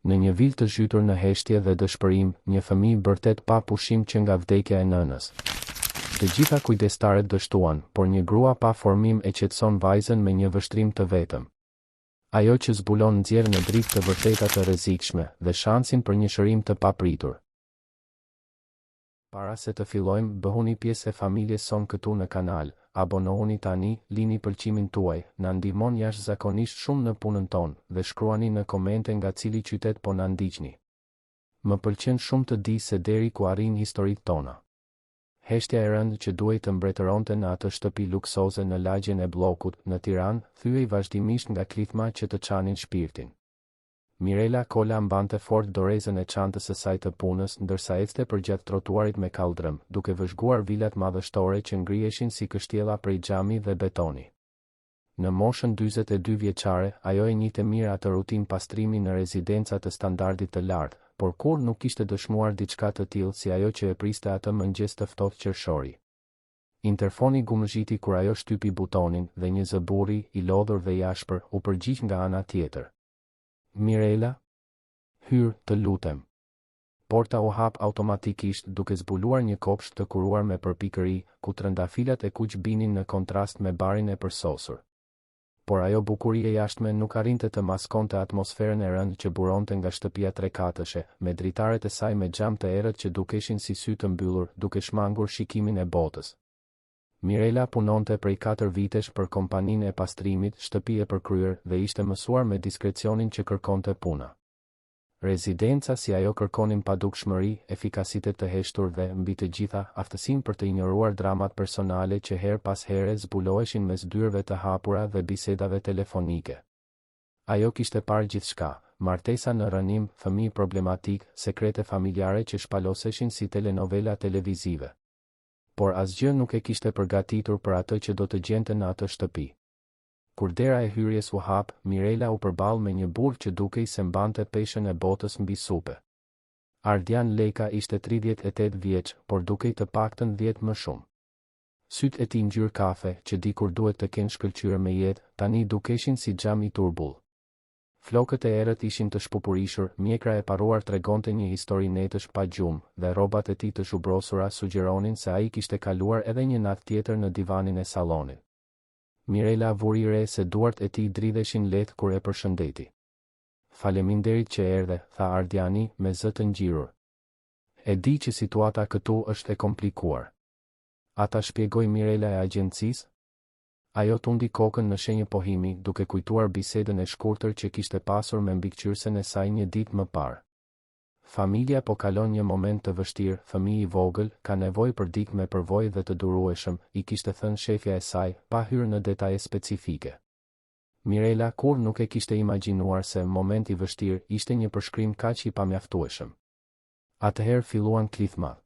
Në një vil të zhytur në heshtje dhe dëshpërim, një fëmijë bërtet pa pushim që nga vdekja e nënës. Të gjitha kujdestaret dështuan, por një grua pa formim e qetëson vajzën me një vështrim të vetëm. Ajo që zbulon nxjerrën në dritë të vërteta të rrezikshme dhe shansin për një shërim të papritur. Para se të fillojmë, bëhuni pjesë e familjes son këtu në kanal, abonohuni tani, lini pëlqimin tuaj, na ndihmon jashtëzakonisht shumë në punën tonë dhe shkruani në komente nga cili qytet po na ndiqni. Më pëlqen shumë të di se deri ku arrin historitë tona. Heshtja e rëndë që duhej të mbretëronte në atë shtëpi luksoze në lagjen e bllokut në Tiranë, thyej vazhdimisht nga klithma që të çanin shpirtin. Mirela Kola mbante fort dorezën e çantës së saj të punës ndërsa ecte përgjatë trotuarit me kaldrëm, duke vëzhguar vilat madhështore që ngriheshin si kështjella prej xhami dhe betoni. Në moshën 42 vjeçare, ajo e njihte mirë atë rutinë pastrimi në rezidenca të standardit të lartë, por kur nuk kishte dëshmuar diçka të tillë si ajo që e priste atë mëngjes të ftohtë qershori. Interfoni gumëzhiti kur ajo shtypi butonin dhe një zëburri i lodhur dhe i ashpër u përgjigj nga ana tjetër. Mirela? Hyr, të lutem. Porta u hap automatikisht duke zbuluar një kopsht të kuruar me përpikëri, ku trëndafilat e kuq binin në kontrast me barin e përsosur. Por ajo bukuri e jashtme nuk arrinte të maskonte atmosferën e rëndë që buronte nga shtëpia trekatëshe, me dritaret e saj me xham të errët që dukeshin si sy të mbyllur, duke shmangur shikimin e botës. Mirela punonte prej 4 vitesh për kompaninë e pastrimit, shtëpi e përkryer dhe ishte mësuar me diskrecionin që kërkonte puna. Rezidenca si ajo kërkonin padukshmëri, efikasitet të heshtur dhe, mbi të gjitha, aftësinë për të injoruar dramat personale që her pas here zbuloheshin mes dyrëve të hapura dhe bisedave telefonike. Ajo kishte parë gjithçka, martesa në rënim, fëmijë problematik, sekrete familjare që shpaloseshin si telenovela televizive. Por asgjë nuk e kishte përgatitur për atë që do të gjente në atë shtëpi. Kur dera e hyrjes u hap, Mirela u përball me një burr që dukej se mbante peshën e botës mbi supe. Ardian Leka ishte 38 vjeç, por dukej të paktën 10 më shumë. Sytë e tij ngjyrë kafe, që dikur duhet të kenë shkëlqyer me jetë, tani dukeshin si xham i turbull. Flokët e errët ishin të shpupurishur, mjekra e parruar tregonte një histori netësh pa gjumë, dhe rrobat e tij të zhubrosura sugjeronin se ai kishte kaluar edhe një natë tjetër në divanin e sallonit. Mirela vuri re se duart e tij dridheshin lehtë kur e përshëndeti. Faleminderit që erdhe, tha Ardiani me zë të ngjirur. E di që situata këtu është e komplikuar. Ata shpjegoi Mirela e agjencisë. Ajo tundi kokën në shenjë pohimi, duke kujtuar bisedën e shkurtër që kishte pasur me mbikëqyrësen e saj një ditë më parë. Familja po kalon një moment të vështirë, fëmijë i vogël, ka nevojë për dikë me përvojë dhe të durueshëm, i kishte thënë shefja e saj, pa hyrë në detaje specifike. Mirela kur nuk e kishte imagjinuar se moment i vështirë ishte një përshkrim kaq i pamjaftueshëm. Atëherë filluan klithmat.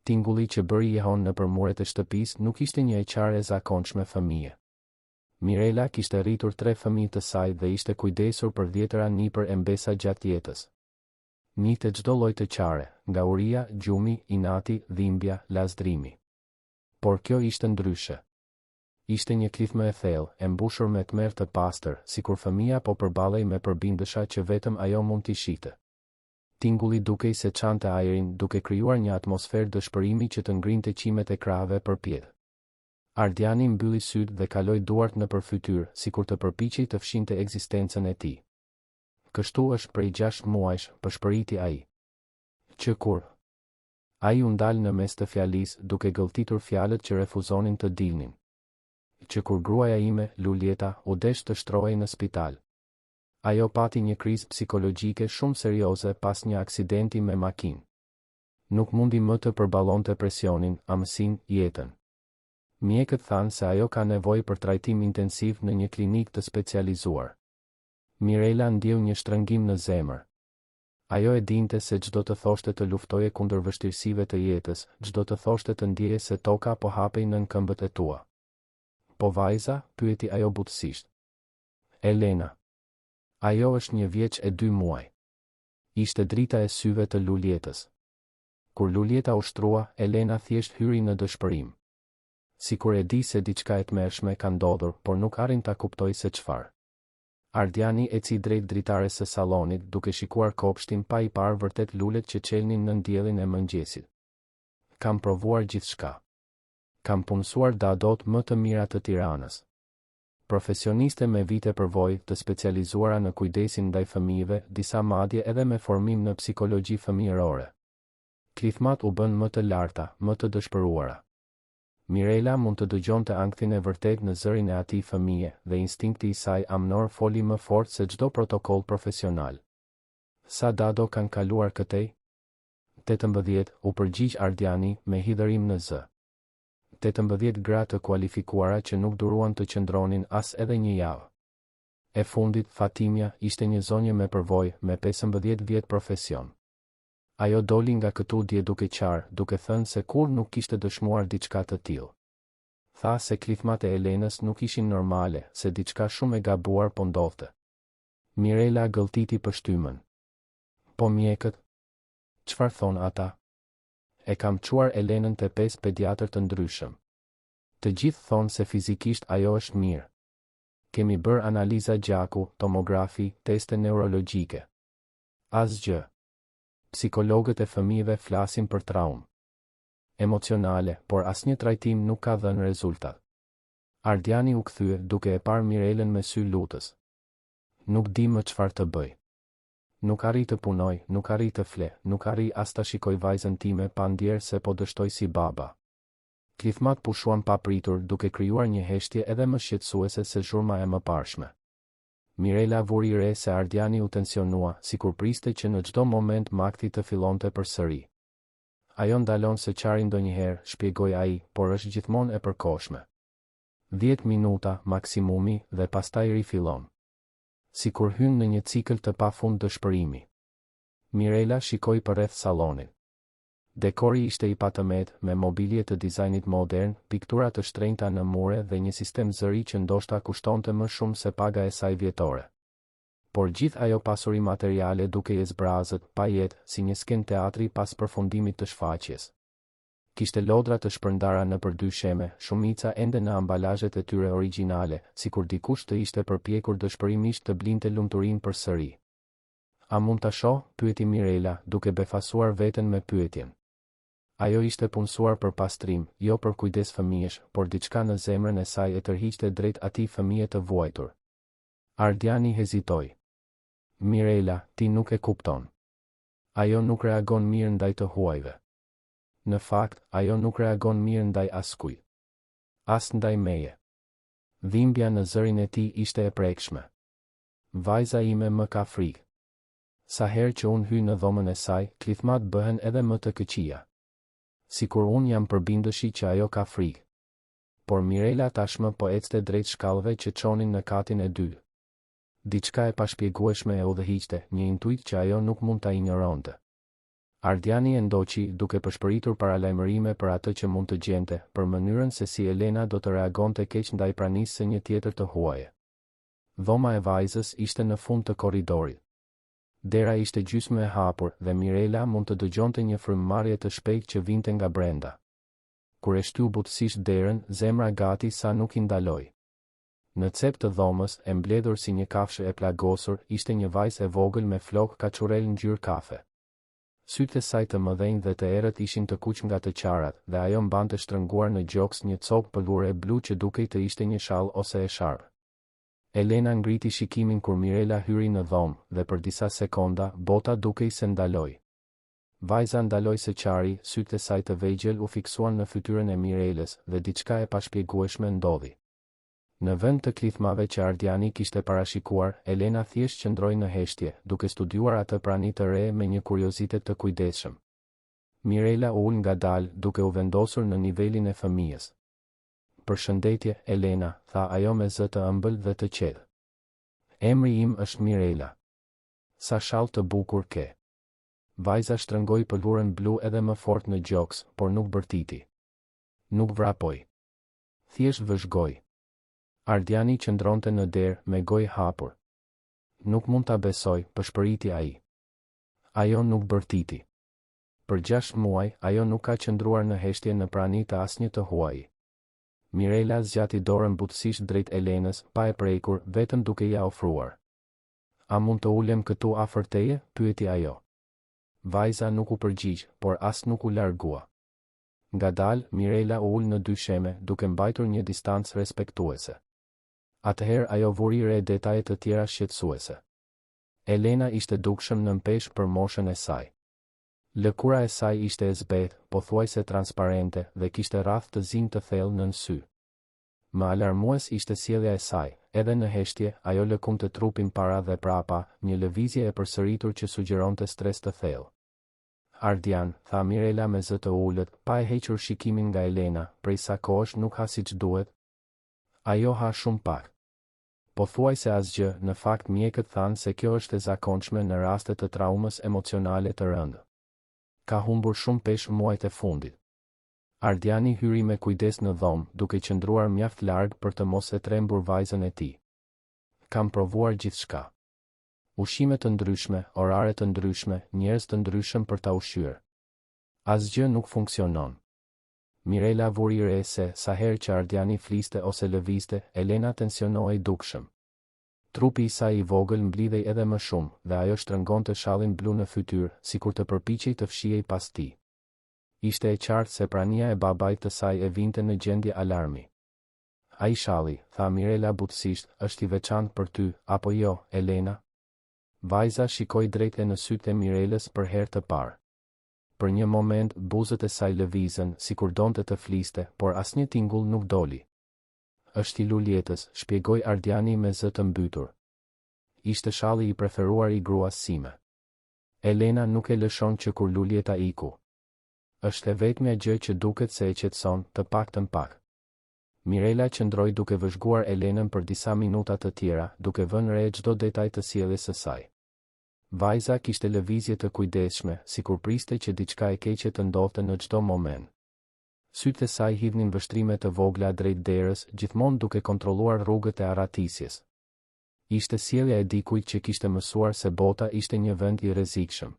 Tingulli që bëri jehon në përmuret e shtëpisë nuk ishte një e qarë e zakonshme fëmije. Mirela kishte rritur 3 fëmijë të saj dhe ishte kujdesur për 10 nipër e mbesa gjatë jetës. Njihte çdo lloj të qare, nga uria, gjumi, inati, dhimbja, lazdrimi. Por kjo ishte ndryshe. Ishte një klithmë e thellë, e mbushur me tmerr të pastër, sikur fëmia po përballej me përbindësha që vetëm ajo mund t'i shihte. Tingulli dukej se çante ajrin, duke krijuar një atmosferë dëshpërimi që të ngrinte qimet e krahëve përpjell. Ardiani mbylli sytë dhe kaloi duart nëpër fytyrë, sikur të përpiqej të fshinte ekzistencën e tij. Kështu është prej 6 muajsh, përshpëriti ai. Që kur? Ai u ndal në mes të fjalisë, duke gëlltitur fjalët që refuzonin të dilnin. Që kur gruaja ime, Lulieta, u desh të shtrohej në spital. Ajo pati një krizë psikologjike shumë serioze pas një aksidenti me makinë. Nuk mundi më të përballonte presionin, amësinë, jetën. Mjekët thanë se ajo ka nevojë për trajtim intensiv në një klinikë të specializuar. Mirela ndjeu një shtrëngim në zemër. Ajo e dinte se çdo të thoshte të luftoje kundër vështirësive të jetës, çdo të thoshte të ndjeje se toka po hapej nën këmbët e tua. Po vajza, pyeti ajo butësisht. Elena. Ajo është 1 vjeç e 2 muaj. Ishte drita e syve të Lulietës. Kur Lulieta u shtrua, Elena thjesht hyri në dëshpërim. Sikur e di se diçka e tmerrshme ka ndodhur, por nuk arrin ta kuptoj se çfarë. Ardiani eci drejt dritares së sallonit duke shikuar kopshtin pa i parë vërtet lulet që çelnin në diellin e mëngjesit. Kam provuar gjithçka. Kam punësuar dadot më të mira të Tiranës. Profesioniste me vite përvojë të specializuara në kujdesin ndaj fëmijëve, disa madje edhe me formim në psikologji fëmijërore. Klithmat u bën më të larta, më të dëshpëruara. Mirela mund të dëgjonte anktin e vërtet në zërin e atij fëmije dhe instinkti i saj amnor foli më fort se çdo protokoll profesional. Sa dado kanë kaluar këtej? 18, u përgjigj Ardiani me hidhërim në zë. 18 gra të kualifikuara që nuk duruan të qëndronin as edhe një javë. E fundit, Fatimja, ishte një zonjë me përvojë, me 15 vjet profesion. Ajo doli nga këtu dje duke qarë, duke thënë se kur nuk kishte dëshmuar diçka të tillë. Tha se klithmat e Elenës nuk ishin normale, se diçka shumë e gabuar po ndodhte. Mirela gëlltiti pështymën. Po mjekët? Çfarë thon ata? E kam çuar Elenën te 5 pediatër të ndryshëm. Të gjithë thonë se fizikisht ajo është mirë. Kemi bërë analiza gjaku, tomografi, teste neurologjike. Asgjë. Psikologët e fëmijëve flasin për traumë emocionale, por asnjë trajtim nuk ka dhënë rezultat. Ardiani u kthye duke e parë Mirelën me sy lutës. Nuk di më çfarë të bëj. Nuk arri të punoj, nuk arri të fle, nuk arri as ta shikoj vajzën time pa ndjerë se po dështoj si baba. Klithmat pushuan pa pritur duke krijuar një heshtje edhe më shqetësuese se zhurma e mëparshme. Mirela vuri re se Ardiani u tensionua, sikur priste që në çdo moment makti të fillonte përsëri. Ajo ndalon se qari ndonjëherë, shpjegoi ai, por është gjithmonë e përkohshme. 10 minuta, maksimumi, dhe pastaj rifillon. Sikur hyn në një cikël të pafund dëshpërimi. Mirela shikoi përreth sallonit. Dekori ishte i patëmet, me mobilje të dizajnit modern, piktura të shtrenjta në mure dhe një sistem zëri që ndoshta kushtonte më shumë se paga e saj vjetore. Por gjithë ajo pasuri materiale duke i zbrazët, pa jetë, si një sken teatri pas përfundimit të shfaqjes. Kishte lodra të shpërndara nëpër 2 sheme, shumica ende në ambalazhet e tyre origjinale, sikur dikush të ishte përpjekur dëshpërimisht të blinte lumturinë përsëri. A mund ta shoh? Pyeti Mirela, duke befasuar veten me pyetjen. Ajo ishte punësuar për pastrim, jo për kujdes fëmijësh, por diçka në zemrën e saj e tërhiqte drejt atij fëmije të vuajtur. Ardiani hezitoi. Mirela, ti nuk e kupton. Ajo nuk reagon mirë ndaj të huajve. Në fakt, ajo nuk reagon mirë ndaj askujt. As ndaj meje. Dhimbja në zërin e tij ishte e prekshme. Vajza ime më ka frikë. Sa herë që unë hyj në dhomën e saj, klithmat bëhen edhe më të këqija. Sikur unë jam përbindëshi që ajo ka frikë. Por Mirela tashmë po ecte drejt shkallëve që çonin në katin e 2. Diçka e pashpjegueshme e udhëhiqte, një intuit që ajo nuk mund ta injoronte. Ardiani e ndoqi duke përshpëritur paralajmërime për atë që mund të gjente, për mënyrën se si Elena do të reagonte keq ndaj pranisë së një tjetër të huaje. Dhoma e vajzës ishte në fund të korridorit. Dera ishte gjysmë e hapur dhe Mirela mund të dëgjonte një frymëmarrje të shpejtë që vinte nga brenda. Kur e shtyu butësisht derën, zemra gati sa nuk i ndaloi. Në cep të dhomës, e mbledhur si një kafshë e plagosur, ishte një vajzë e vogël me flokë kaçurel ngjyrë kafe. Sytë e saj të mëdhenj dhe të errët ishin të kuq nga të qarat, dhe ajo mbante shtrënguar në gjoks një copë pëllure blu që dukej të ishte një shall ose e sharp. Elena ngriti shikimin kur Mirela hyri në dhomë, dhe për disa sekonda, bota dukej se ndaloi. Vajza ndaloi së qari, sytë e saj të vegjël u fiksuan në fytyrën e Mirelës, dhe diçka e pashpjegueshme ndodhi. Në vend të klithmave që Ardiani kishte parashikuar, Elena thjesht qëndroi në heshtje, duke studiuar atë prani të re me një kuriozitet të kujdesshëm. Mirela u ul ngadalë, duke u vendosur në nivelin e fëmijës. Përshëndetje, Elena, tha ajo me zë të ëmbël dhe të qetë. Emri im është Mirela. Sa shall të bukur ke. Vajza shtrëngoi pëlhurën blu edhe më fort në gjoks, por nuk bërtiti. Nuk vrapoi. Thjesht vëzhgoi. Ardiani qëndronte në derë me gojë hapur. Nuk mund ta besoj, përshpëriti ai. Ajo nuk bërtiti. Për 6 muaj, ajo nuk ka qëndruar në heshtje në prani të asnjë të huaji. Mirela zgjati dorën butësisht drejt Elenës, pa e prekur, vetëm duke ia ofruar. A mund të ulem këtu afër teje? Pyeti ajo. Vajza nuk u përgjigj, por as nuk u largua. Ngadalë, Mirela u ul në dysheme, duke mbajtur një distancë respektuese. Atëherë ajo vuri re detaje të tjera shqetësuese. Elena ishte dukshëm në mpesh për moshën e saj. Lëkura e saj ishte e zbehtë, pothuajse transparente, dhe kishte rrath të zinj të thellë nën sy. Më alarmues ishte sjellja e saj, edhe në heshtje, ajo lëkumte trupin para dhe prapa, një lëvizje e përsëritur që sugjeronte stres të thellë. Ardian, tha Mirela me zë të ulët, pa e hequr shikimin nga Elena, prej sa kohësh nuk ha siç duhet. Ajo ha shumë pak. Pothuajse asgjë, në fakt mjekët thanë se kjo është e zakonshme në raste të traumës emocionale të rëndë. Ka humbur shumë peshë muajt e fundit. Ardiani hyri me kujdes në dhomë, duke qëndruar mjaft larg për të mos e trembur vajzën e tij. Kam provuar gjithçka. Ushqime të ndryshme, orare të ndryshme, njerëz të ndryshëm për ta ushqyer. Asgjë nuk funksionon. Mirela vuri re se, sa herë që Ardiani fliste ose lëvizte, Elena tensionohej dukshëm. Trupi i saj i vogël mblidhej edhe më shumë, dhe ajo shtrëngonte shallin blu në fytyrë, sikur të përpiqej të fshihej pas tij. Ishte e qartë se prania e babait të saj e vinte në gjendje alarmi. Ai shalli, tha Mirela butësisht, është i veçantë për ty, apo jo, Elena? Vajza shikoi drejt në sytë e Mirelës për herë të parë. Për një moment, buzët e saj lëvizën, sikur donte të fliste, por asnjë tingull nuk doli. Është i luljetës, shpjegoi Ardiani me zë të mbytur. Ishte shalli i preferuar i gruas sime. Elena nuk e lëshon që kur luljeta iku. Është e vetmja gjë që duket se e qetëson, të paktën pak. Mirela qëndroi duke vëzhguar Elenën për disa minuta të tjera, duke vënë re çdo detaj të sjelljes së saj. Vajza kishte lëvizje të kujdesshme, sikur priste që diçka e keqe të ndodhte në çdo moment. Sytë e saj hidhnin vështrime të vogla drejt derës, gjithmonë duke kontrolluar rrugët e arratisjes. Ishte sjellja e dikujt që kishte mësuar se bota ishte një vend i rrezikshëm.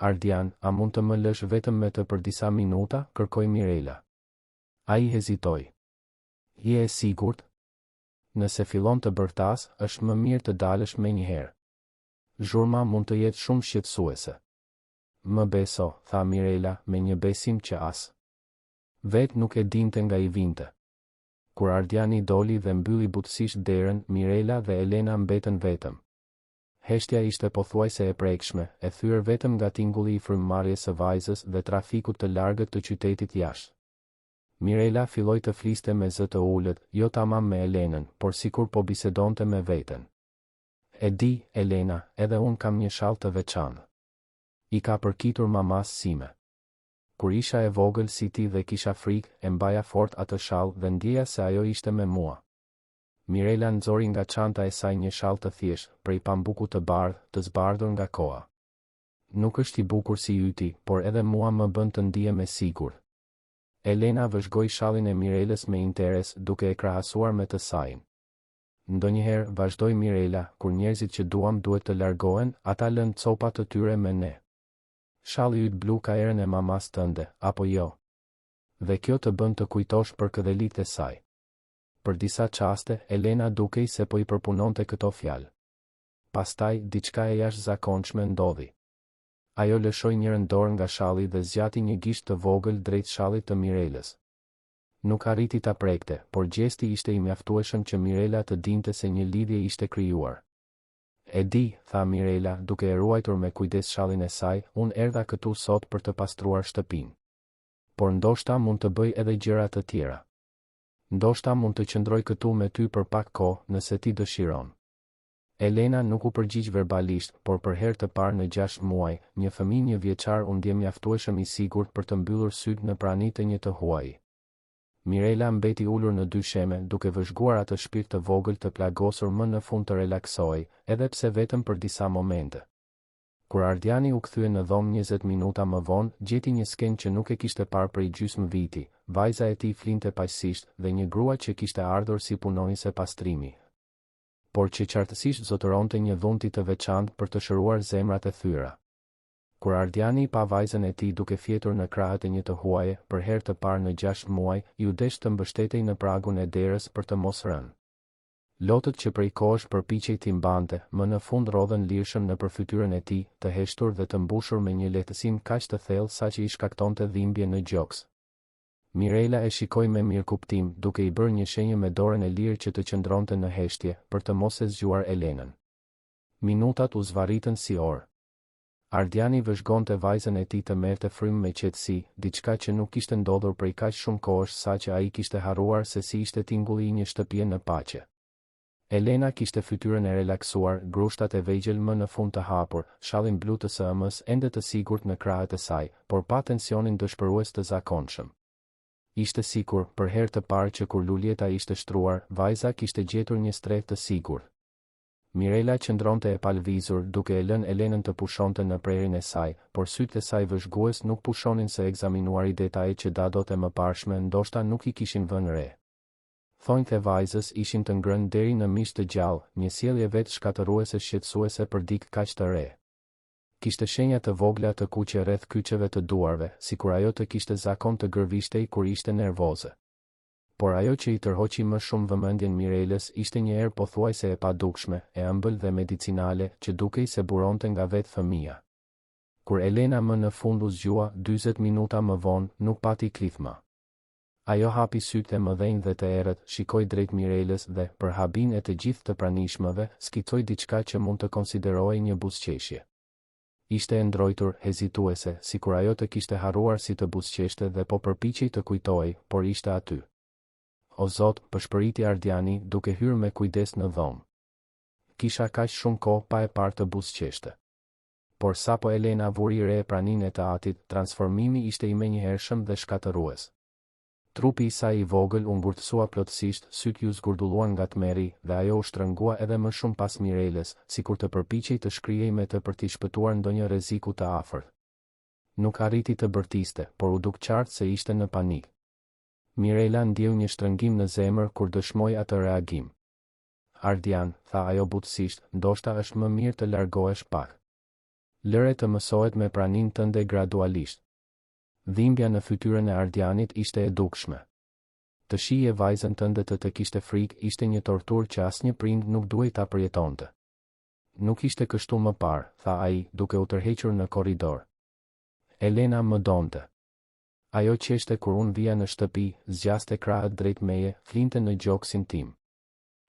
Ardian, a mund të më lësh vetëm me të për disa minuta? Kërkoi Mirela. Ai hezitoi. Je e sigurt? Nëse fillon të bërtas, është më mirë të dalësh menjëherë. Zhurma mund të jetë shumë shqetësuese. Më beso, tha Mirela, me një besim që as vet nuk e dinte nga i vinte. Kur Ardiani doli dhe mbylli butësisht derën, Mirela dhe Elena mbetën vetëm. Heshtja ishte pothuajse e prekshme, e thyer vetëm nga tingulli i frymëmarrjes së vajzës dhe trafikut të largët të qytetit jashtë. Mirela filloi të fliste me zë të ulët, jo tamam me Elenën, por sikur po bisedonte me veten. E di, Elena, edhe unë kam një shall të veçantë. I ka përkitur mamas sime. Kur isha e vogël si ti dhe kisha frikë, e mbaja fort atë shall dhe ndjeja se ajo ishte me mua. Mirela nxori nga çanta e saj një shall të thjeshtë, prej pambuku të bardhë, të zbardhur nga koha. Nuk është i bukur si yti, por edhe mua më bën të ndihem e sigurt. Elena vëzhgoi shallin e Mirelës me interes, duke e krahasuar me të sajin. Ndonjëherë, vazhdoi Mirela, kur njerëzit që duam duhet të largohen, ata lën copat të tyre me ne. Shalli yt blu ka erën e mamas tënde, apo jo? Dhe kjo të bën të kujtosh për këdhelit e saj. Për disa çaste, Elena dukej se po i përpunonte këto fjalë. Pastaj, diçka e jashtëzakonshme ndodhi. Ajo lëshoi njërën dorë nga shalli dhe zgjati një gisht të vogël drejt shallit të Mirelës. Nuk arriti ta prekte, por gjesti ishte i mjaftueshëm që Mirela të dinte se një lidhje ishte krijuar. E di, tha Mirela, duke e ruajtur me kujdes shallin e saj, unë erdha këtu sot për të pastruar shtëpinë. Por ndoshta mund të bëj edhe gjëra të tjera. Ndoshta mund të qëndroj këtu me ty për pak kohë, nëse ti dëshiron. Elena nuk u përgjigj verbalisht, por për herë të parë në 6 muaj, një fëmijë 1 vjeçar u ndje mjaftueshëm i sigurt për të mbyllur syt në pranitë e një të huaji. Mirela mbeti ulur në dysheme, duke vëzhguar atë shpirt të vogël të plagosur më në fund të relaksohej, edhe pse vetëm për disa momente. Kur Ardiani u kthye në dhomë 20 minuta më vonë, gjeti një skenë që nuk e kishte parë prej gjysmë viti. Vajza e tij flinte paqësisht dhe një grua që kishte ardhur si punonjëse pastrimi, por që qartësisht zotëronte një dhunti të veçantë për të shëruar zemrat e thyra. Kur Ardiani pa vajzën e tij duke fjetur në krahët e një të huaje, për herë të parë në 6 muaj, iu desh të mbështetej në pragun e derës për të mos rënë. Lotët që prej kohësh përpiqej t'i mbante, më në fund rodhen lirshëm nëpër fytyrën e tij, të heshtur dhe të mbushur me një lehtësim kaq të thellë saqë i shkaktonte dhimbje në gjoks. Mirela e shikoi me mirëkuptim, duke i bërë një shenjë me dorën e lirë që të qëndronte në heshtje, për të mos e zgjuar Elenën. Minutat u zvarritën si orë. Ardiani vëzhgonte vajzën e tij të merrte frymë me qetësi, diçka që nuk kishte ndodhur prej kaq shumë kohësh saqë ai kishte harruar se si ishte tingulli i një shtëpie në paqe. Elena kishte fytyrën e relaksuar, grushtat e vegjël më në fund të hapur, shallin blu të sëmës ende të sigurt në krahët e saj, por pa tensionin dëshpërues të zakonshëm. Ishte sikur, për herë të parë që kur Lulieta ishte shtruar, vajza kishte gjetur një strehë të sigurt. Mirela qëndronte e palvizur, duke e lënë Elenën të pushonte në prerin e saj, por sytë e saj vëzhgues nuk pushonin se ekzaminuari detajet që dadote më parshme ndoshta nuk i kishin vënë re. Thonjtë e vajzës ishin të ngrënë deri në mish të gjallë, një sjellje vetë shkatëruese shqetësuese për dikë kaq të re. Kishte shenja të vogla të kuqe rreth kyçeve të duarve, sikur ajo të kishte zakon të gërvishtej kur ishte nervoze. Por ajo që i tërhoqi më shumë vëmendjen Mirelës ishte një erë pothuajse e padukshme, e ëmbël dhe medicinale, që dukej se buronte nga vetë fëmia. Kur Elena më në fund u zgjua, 40 minuta më vonë, nuk pati klithma. Ajo hapi sytë e mëdhenj dhe të errët, shikoi drejt Mirelës dhe, për habin e të gjithë të pranishmëve, skicoi diçka që mund të konsiderohej një buzëqeshje. Ishte e ndrojtur, hezituese, sikur ajo të kishte harruar si të buzëqeshte dhe po përpiqej të kujtojë, por ishte aty. O Zot, pëshpëriti Ardiani, duke hyrë me kujdes në dhomë. Kisha kaq shumë kohë pa e parë të buzëqeshte. Por sapo Elena vuri re praninë e të atit, transformimi ishte i menjëhershëm dhe shkatërues. Trupi i saj i vogël u ngurtësua plotësisht, sytë ju zgurdulluan nga tmerri, dhe ajo u shtrëngua edhe më shumë pas Mirelës, sikur të përpiqej të shkrihej me të për t'i shpëtuar ndonjë rreziku të afërt. Nuk arriti të bërtiste, por u duk qartë se ishte në panik. Mirela ndjeu një shtrëngim në zemër kur dëshmoi atë reagim. Ardian, tha ajo butësisht, ndoshta është më mirë të largohesh pak. Lëre të mësohet me praninë tënde gradualisht. Dhimbja në fytyrën e Ardianit ishte e dukshme. Të shije vajzën tënde të kishte frikë ishte një torturë që asnjë prind nuk duhej ta përjetonte. Nuk ishte kështu më parë, tha ai, duke u tërhequr në korridor. Elena më donte. Ajo qeshte kur unë vija në shtëpi, zgjaste krahët drejt meje, flinte në gjoksin tim.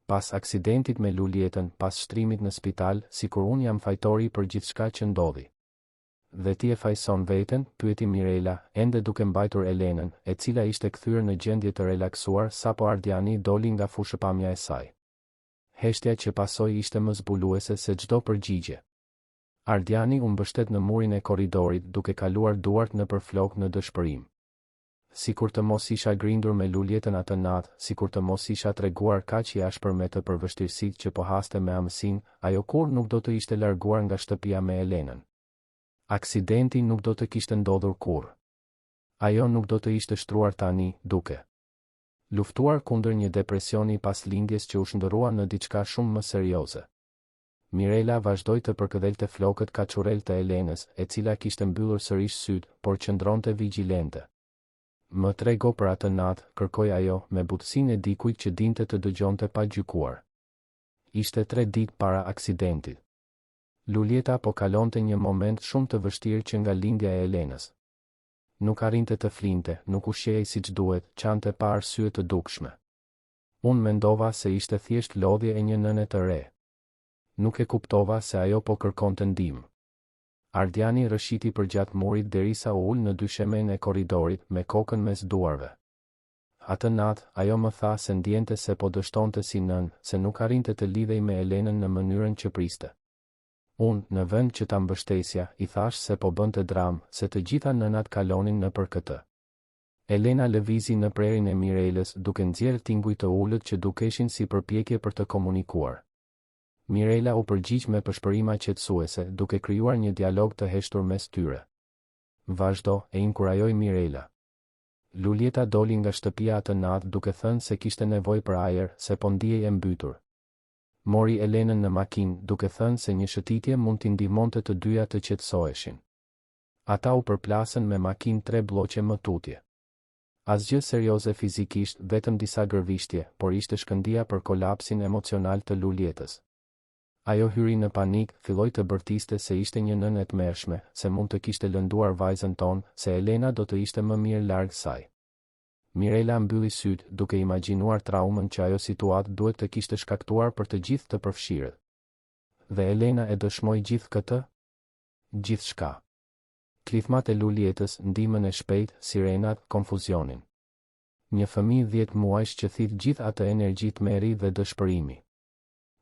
Pas aksidentit me Lulietën, pas shtrimit në spital, sikur unë jam fajtori për gjithçka që ndodhi. Dhe ti e fajson veten, pyeti Mirela, ende duke mbajtur Elenën, e cila ishte kthyer në gjendje të relaksuar sapo Ardiani doli nga fushëpamja e saj. Heshtja që pasoi ishte më zbuluese se çdo përgjigje. Ardiani u mbështet në murin e korridorit duke kaluar duart nëpër flokë në dëshpërim. Sikur të mos isha grindur me Lulietën atë natë, sikur të mos isha treguar kaq i ashpër me të për vështirësitë që po haste me amësinë, ajo kur nuk do të ishte larguar nga shtëpia me Elenën. Aksidenti nuk do të kishte ndodhur kurrë. Ajo nuk do të ishte shtruar tani, duke luftuar kundër një depresioni pas lindjes që u shndërrua në diçka shumë më serioze. Mirela vazhdoi të përkëdhelte flokët kaçurel të Elenës, e cila kishte mbyllur sërish syt, por qëndronte vigjilente. Më trego për atë natë, kërkoi ajo, me butësinë e dikujt që dinte të dëgjonte pa gjykuar. Ishte 3 ditë para aksidentit. Lulieta po kalonte një moment shumë të vështirë që nga lindja e Elenës. Nuk arrinte të flinte, nuk ushqehej siç duhet, çante pa arsye të dukshme. Unë mendova se ishte thjesht lodhje e një nëne të re. Nuk e kuptova se ajo po kërkonte ndihmë. Ardiani rëshiti përgjatë murit derisa u ul në dyshemen e korridorit me kokën mes duarve. Atë natë, ajo më tha se ndjente se po dështonte si nën, se nuk arrinte të lidhej me Elenën në mënyrën që priste. Unë, në vend që ta mbështesja, i thash se po bënte dramë, se të gjitha nënat kalonin nëpër këtë. Elena lëvizi në prerin e Mirelës duke nxjerrë tinguj të ulët që dukeshin si përpjekje për të komunikuar. Mirela u përgjigj me pëshpërima qetësuese, duke krijuar një dialog të heshtur mes tyre. Vazhdo, e inkurajoi Mirela. Lulieta doli nga shtëpia atë natë duke thënë se kishte nevojë për ajër, se po ndihej e mbytur. Mori Elenën në makinë, duke thënë se një shëtitje mund t'i ndihmonte të dyja të qetësoheshin. Ata u përplasën me makinë 3 bloqe më tutje. Asgjë serioze fizikisht, vetëm disa gërvishtje, por ishte shkëndija për kolapsin emocional të Luljetës. Ajo hyri në panik, filloi të bërtiste se ishte një nënë e tmerrshme, se mund të kishte lënduar vajzën tonë, se Elena do të ishte më mirë larg saj. Mirela mbylli syt, duke imagjinuar traumën që ajo situatë duhet të kishte shkaktuar për të gjithë të përfshirët. Dhe Elena e dëshmoi gjithë këtë? Gjithçka. Klithmat e Luljetës, ndihmën e shpejtë, sirenat, konfuzionin. Një fëmijë 10 muajsh që thith gjithë atë energji tmerri dhe dëshpërimi.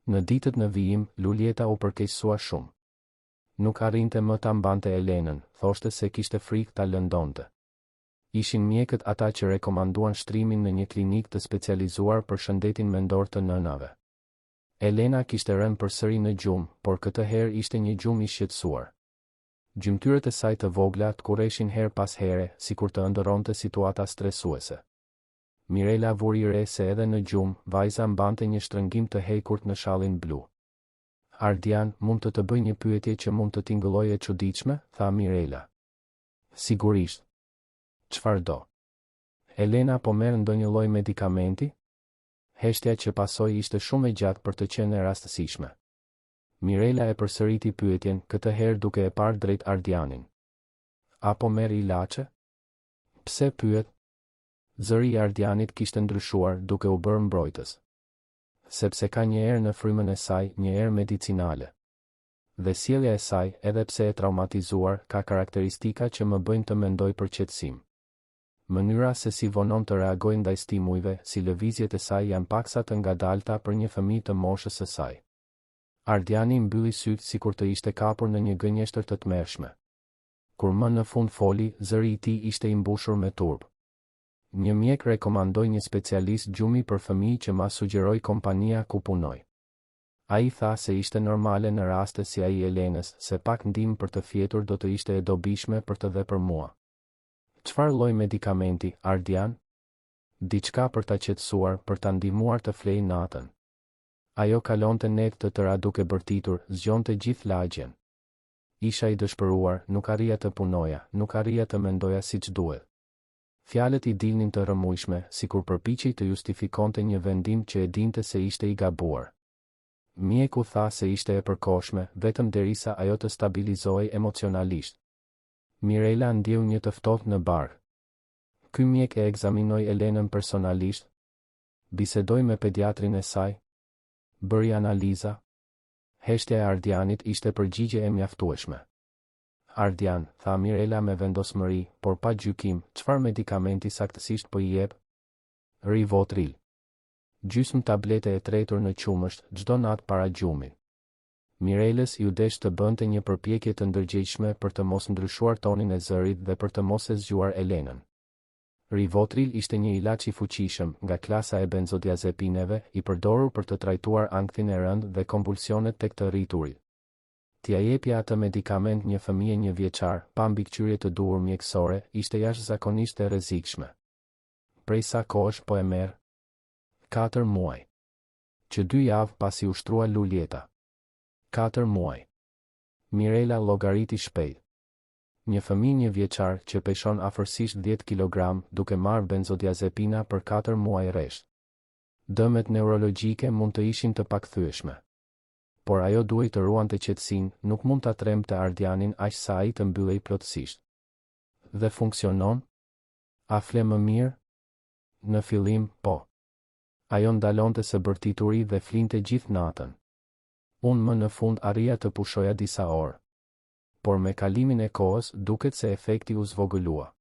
Në ditët në vijim, Luljeta u përkeqësua shumë. Nuk arrinte më ta mbante Elenën, thoshte se kishte frikë ta lëndonte. Ishin mjekët ata që rekomanduan shtrimin në një klinikë të specializuar për shëndetin mendor të nënave. Elena kishte rënë përsëri në gjumë, por këtë herë ishte një gjumë i shqetësuar. Gjymtyrët e saj të vogla të kurreshin her pas here, sikur të ëndërronte situata stresuese. Mirela vuri re se edhe në gjumë, vajza mbante një shtrëngim të hekurt në shallin blu. Ardian, mund të bëj një pyetje që mund të tingëllojë e çuditshme, tha Mirela. Sigurisht. Çfarë do? Elena po merr ndonjë lloj medikamenti? Heshtja që pasoi ishte shumë e gjatë për të qenë e rastësishme. Mirela e përsëriti pyetjen, këtë herë duke e parë drejt Ardianin. Apo merr ilaçe? Pse pyet? Zëri i Ardianit kishte ndryshuar, duke u bërë mbrojtës. Sepse ka një erë në frymën e saj, një erë medicinale. Dhe sjellja e saj, edhe pse e traumatizuar, ka karakteristika që më bëjnë të mendoj për qetësim. Mënyra se si vonon të reagojë ndaj stimujve, si lëvizjet e saj janë paksa të ngadalta për një fëmijë të moshës së saj. Ardiani mbylli sytë sikur të ishte kapur në një gënjeshtër të tmerrshme. Kur më në fund foli, zëri i tij ishte i mbushur me turp. Një mjek rekomandoi një specialist gjumi për fëmijë që ma sugjeroi kompania ku punoi. Ai tha se ishte normale në raste si ai Elenës, se pak ndihmë për të fjetur do të ishte e dobishme për të dhe për mua. Çfarë lloj medikamenti, Ardian? Diçka për ta qetësuar, për ta ndihmuar të flejë natën. Ajo kalonte net të tëra duke bërtitur, zgjonte gjithë lagjen. Isha i dëshpëruar, nuk arrija të punoja, nuk arrija të mendoja siç duhet. Fjalët i dilnin të rrëmujshme, sikur përpiqej të justifikonte një vendim që e dinte se ishte i gabuar. Mjeku tha se ishte e përkohshme, vetëm derisa ajo të stabilizohej emocionalisht. Mirela ndjeu një të ftohtë në bar. Ky mjek e ekzaminoi Elenën personalisht, bisedoi me pediatrin e saj, bëri analiza. Heshtja e Ardianit ishte përgjigje e mjaftueshme. Ardian, tha Mirela me vendosmëri, por pa gjykim, çfarë medikamenti saktësisht po i jep? Rivotril. Gjysmë tablete e tretur në qumësht, çdo natë para gjumit. Mirelës ju desh të bënte një përpjekje të ndërgjegjshme për të mos ndryshuar tonin e zërit dhe për të mos e zgjuar Elenën. Rivotril ishte një ilaç i fuqishëm nga klasa e benzodiazepineve, i përdorur për të trajtuar ankthin e rëndë dhe konvulsionet tek të rriturit. T'ia jepja atë medikament një fëmijë 1 vjeçar, pa mbikëqyrje të duhur mjekësore, ishte jashtëzakonisht e rrezikshme. Prej sa kohësh po e merr? 4 muaj. Që 2 javë pasi u shtrua Luljeta. 4 muaj. Mirela llogariti shpejt. Një fëmijë 1 vjeçar që peshon afërsisht 10 kg duke marrë benzodiazepina për 4 muaj rresht. Dëmet neurologjike mund të ishin të pakthyeshme. Por ajo duhej të ruante qetësinë, nuk mund ta tremte Ardianin aq sa ai të mbyllej plotësisht. Dhe funksionon? A fle më mirë? Në fillim, po. Ajo ndalonte së bërtituri dhe flinte gjithë natën. Unë më në fund arrija të pushoja disa orë. Por me kalimin e kohës, duket se efekti u zvogëlua.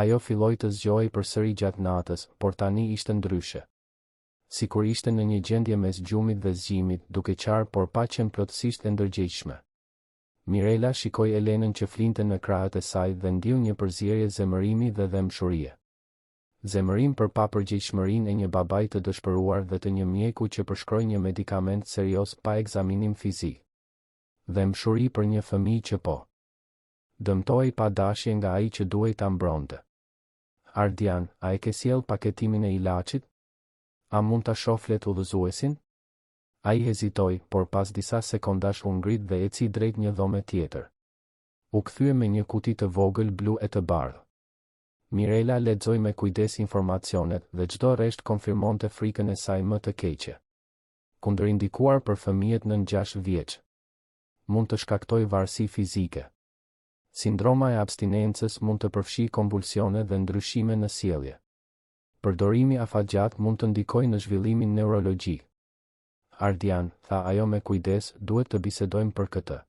Ajo filloi të zgjohej përsëri gjatë natës, por tani ishte ndryshe. Sikur ishte në një gjendje mes gjumit dhe zgjimit, duke qarë por pa qenë plotësisht e ndërgjegjshme. Mirela shikoi Elenën që flinte në krahët e saj dhe ndiu një përzierje zemërimi dhe dëmshurie. Zemërim për papërgjegjshmërinë e një babai të dëshpëruar dhe të një mjeku që përshkroi një medikament serioz pa ekzaminim fizik. Dëmshuri për një fëmijë që po dëmtohej pa dashje nga ai që duhej ta mbronte. Ardian, a e ke sjell paketimin e ilaçit? A mund ta shoh flet udhëzuesin? Ai hezitoi, por pas disa sekondash u ngrit dhe eci drejt një dhome tjetër. U kthye me një kuti të vogël blu e të bardhë. Mirela lexoi me kujdes informacionet dhe çdo rresht konfirmonte frikën e saj më të keqe. Kundërindikuar për fëmijët nën 6 vjeç. Mund të shkaktojë varësi fizike. Sindroma e abstinencës mund të përfshijë konvulsione dhe ndryshime në sjellje. Përdorimi afatgjat mund të ndikojë në zhvillimin neurologjik. Ardian, tha ajo me kujdes, duhet të bisedojmë për këtë.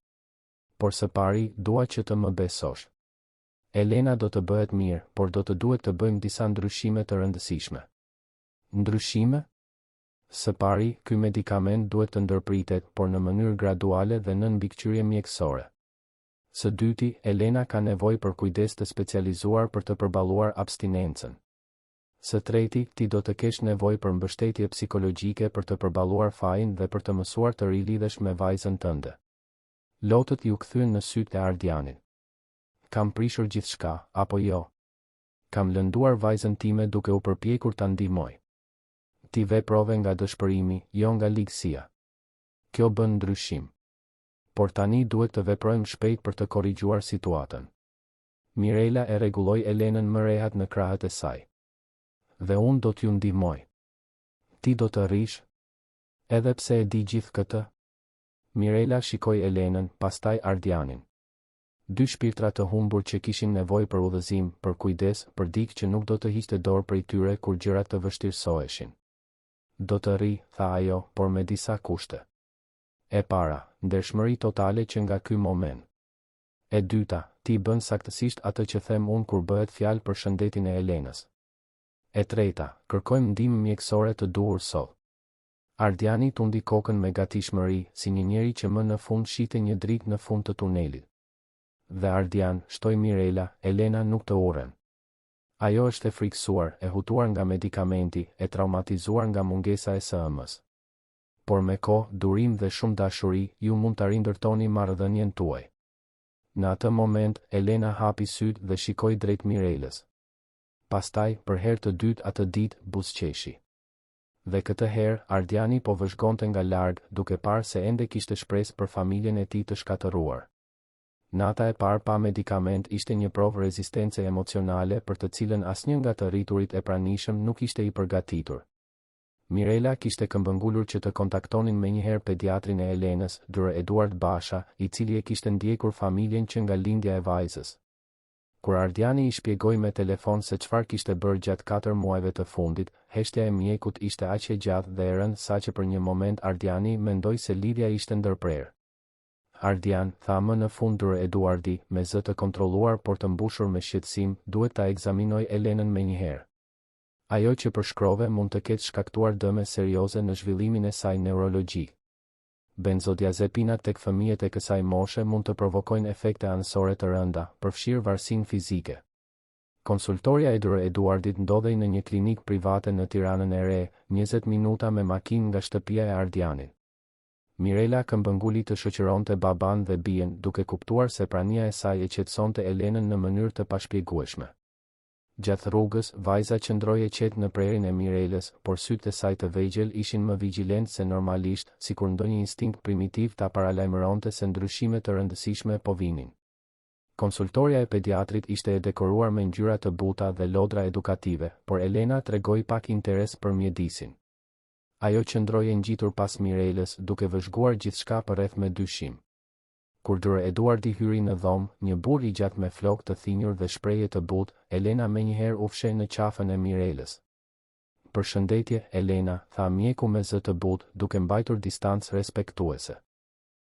Por së pari, dua që të më besosh. Elena do të bëhet mirë, por do të duhet të bëjmë disa ndryshime të rëndësishme. Ndryshime? Së pari, ky medikament duhet të ndërpritet, por në mënyrë graduale dhe nën mbikëqyrje mjekësore. Së dyti, Elena ka nevojë për kujdes të specializuar për të përballuar abstinencën. Së treti, ti do të kesh nevojë për mbështetje psikologjike për të përballuar fajin dhe për të mësuar të rilidhesh me vajzën tënde. Lotët ju kthyen në sytë e Ardianit. Kam prishur gjithçka, apo jo? Kam lënduar vajzën time duke u përpjekur ta ndihmoj. Ti veprove nga dëshpërimi, jo nga ligësia. Kjo bën ndryshim. Por tani duhet të veprojmë shpejt për të korrigjuar situatën. Mirela e rregulloi Elenën më rehat në krahët e saj. Dhe unë do t'ju ndihmoj. Ti do të rrish? Edhe pse e di gjithë këtë? Mirela shikoi Elenën, pastaj Ardianin. Dy shpirtra të humbur që kishin nevojë për udhëzim, për kujdes, për dikë që nuk do të hiqte dorë prej tyre kur gjërat të vështirësoheshin. Do të rri, tha ajo, por me disa kushte. E para, ndershmëri totale që nga ky moment. E dyta, ti bën saktësisht atë që them unë kur bëhet fjalë për shëndetin e Elenës. E treta, kërkojmë ndihmë mjekësore të duhur sot. Ardiani tundi kokën me gatishmëri, si një njeri që më në fund shite një dritë në fund të tunelit. Dhe Ardian, shtoi Mirela, Elena nuk të urren. Ajo është e friksuar, e hutuar nga medikamenti, e traumatizuar nga mungesa e SM-s. Por me kohë, durim dhe shumë dashuri, ju mund ta rindërtoni marrëdhënien tuaj. Në atë moment, Elena hapi sytë dhe shikoi drejt Mirelës. Pastaj, për herë të dytë atë ditë, buzëqeshi. Dhe këtë herë, Ardiani po vëzhgonte nga larg, duke parë se ende kishte shpresë për familjen e tij të shkatëruar. Nata e parë pa medikament ishte një provë rezistence emocionale për të cilën asnjë nga të rriturit e pranishëm nuk ishte i përgatitur. Mirela kishte këmbëngulur që të kontaktonin menjëherë pediatrin e Elenës, Dr. Eduard Basha, i cili e kishte ndjekur familjen që nga lindja e vajzës. Kur Ardiani i shpjegoi me telefon se çfarë kishte bërë gjatë 4 muajve të fundit, heshtja e mjekut ishte aq e gjatë dhe e rëndë saqë për një moment Ardiani mendoi se lidhja ishte ndërprerë. Ardian, tha më në fund Dr. Eduardi, me zë të kontrolluar por të mbushur me shqetësim, duhet ta ekzaminoj Elenën menjëherë. Ajo që përshkrove mund të ketë shkaktuar dëme serioze në zhvillimin e saj neurologjik. Benzodiazepinat tek fëmijët e kësaj moshe mund të provokojnë efekte anësore të rënda, përfshirë varësinë fizike. Konsultoria e Dr. Eduardit ndodhej në një klinikë private në Tiranën e Re, 20 minuta me makinë nga shtëpia e Ardianit. Mirela këmbënguli të shoqëronte baban dhe bien, duke kuptuar se prania e saj e qetësonte Elenën në mënyrë të pashpjegueshme. Gjatë rrugës, vajza qëndroi e qetë në prerin e Mirelës, por sytë e saj të vegjël ishin më vigjilent se normalisht, sikur ndonjë instinkt primitiv ta paralajmëronte se ndryshime të rëndësishme po vinin. Konsultoria e pediatrit ishte e dekoruar me ngjyra të buta dhe lodra edukative, por Elena tregoi pak interes për mjedisin. Ajo qëndroi e ngjitur pas Mirelës, duke vëzhguar gjithçka përreth me dyshim. Kur Dr. Eduardi hyri në dhomë, një burr i gjatë me flokë të thinjur dhe shprehje të butë, Elena menjëherë u fsheh në qafën e Mirelës. Përshëndetje, Elena, tha mjeku me zë të butë, duke mbajtur distancë respektuese.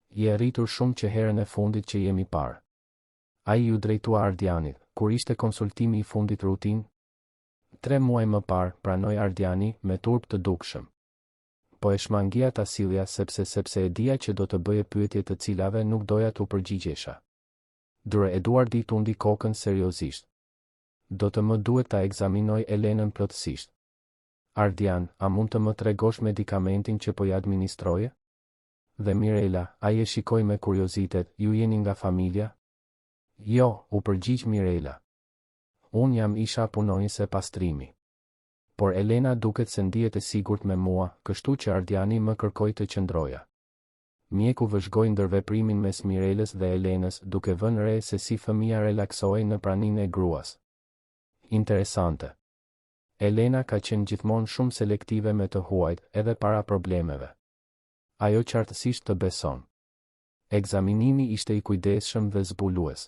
Je rritur shumë që herën e fundit që jemi parë. Ai ju drejtua Ardianit, kur ishte konsultimi i fundit rutin? 3 muaj më parë, pranoi Ardiani, me turp të dukshëm. Po e shmangia ta sillja sepse e dija që do të bëje pyetje të cilave nuk doja t'u përgjigjesha. Dr. Eduardi tundi kokën seriozisht. Do të më duhet ta ekzaminoj Elenën plotësisht. Ardian, a mund të më tregosh medikamentin që po ja administroje? Dhe Mirela, ai e shikoi me kuriozitet, ju jeni nga familja? Jo, u përgjigj Mirela. Unë jam isha punonjëse pastrimi. Por Elena duket se ndihet e sigurt me mua, kështu që Ardiani më kërkoi të qëndroja. Mjeku vëzhgoi ndërveprimin mes Mirelës dhe Elenës, duke vënë re se si fëmia relaksohej në praninë e gruas. Interesante. Elena ka qenë gjithmonë shumë selektive me të huajt edhe para problemeve. Ajo qartësisht të beson. Ekzaminimi ishte i kujdesshëm dhe zbulues.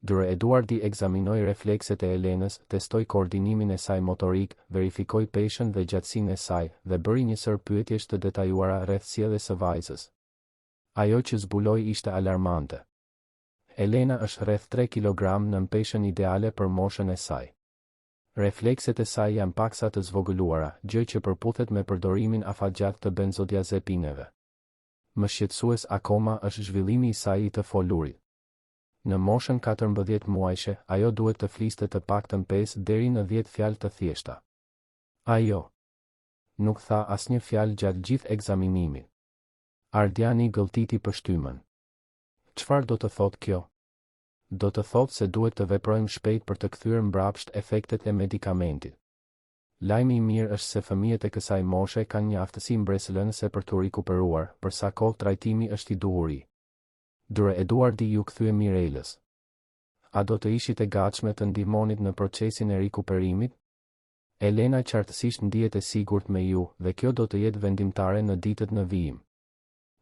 Dure Eduardi ekzaminoi reflekset e Elenës, testoi koordinimin e saj motorik, verifikoi peshën dhe gjatësinë e saj dhe bëri një sër pyetjesh të detajuara rreth sjelljes së vajzës. Ajo që zbuloi ishte alarmante. Elena është rreth 3 kg në peshën ideale për moshën e saj. Reflekset e saj janë paksa të zvogëluara, gjë që përputhet me përdorimin afatgjatë të benzodiazepineve. Më shqetësues akoma është zhvillimi i saj i të folurit. Në moshën 14 muajshe, ajo duhet të fliste të paktën 5 deri në 10 fjalë të thjeshta. Ajo nuk tha asnjë fjalë gjatë gjithë ekzaminimit. Ardiani gëlltiti pështymën. Çfarë do të thotë kjo? Do të thotë se duhet të veprojmë shpejt për të kthyer mbrapsht efektet e medikamentit. Lajmi i mirë është se fëmijët e kësaj moshe kanë një aftësi mbresëlënëse për të rikuperuar, për sa kohë trajtimi është i duhuri. Dure Eduardi ju kthye Mirelës. A do të ishit e gatshme të ndihmonit në procesin e rikuperimit? Elena qartësisht ndihet e sigurt me ju dhe kjo do të jetë vendimtare në ditët në vijim.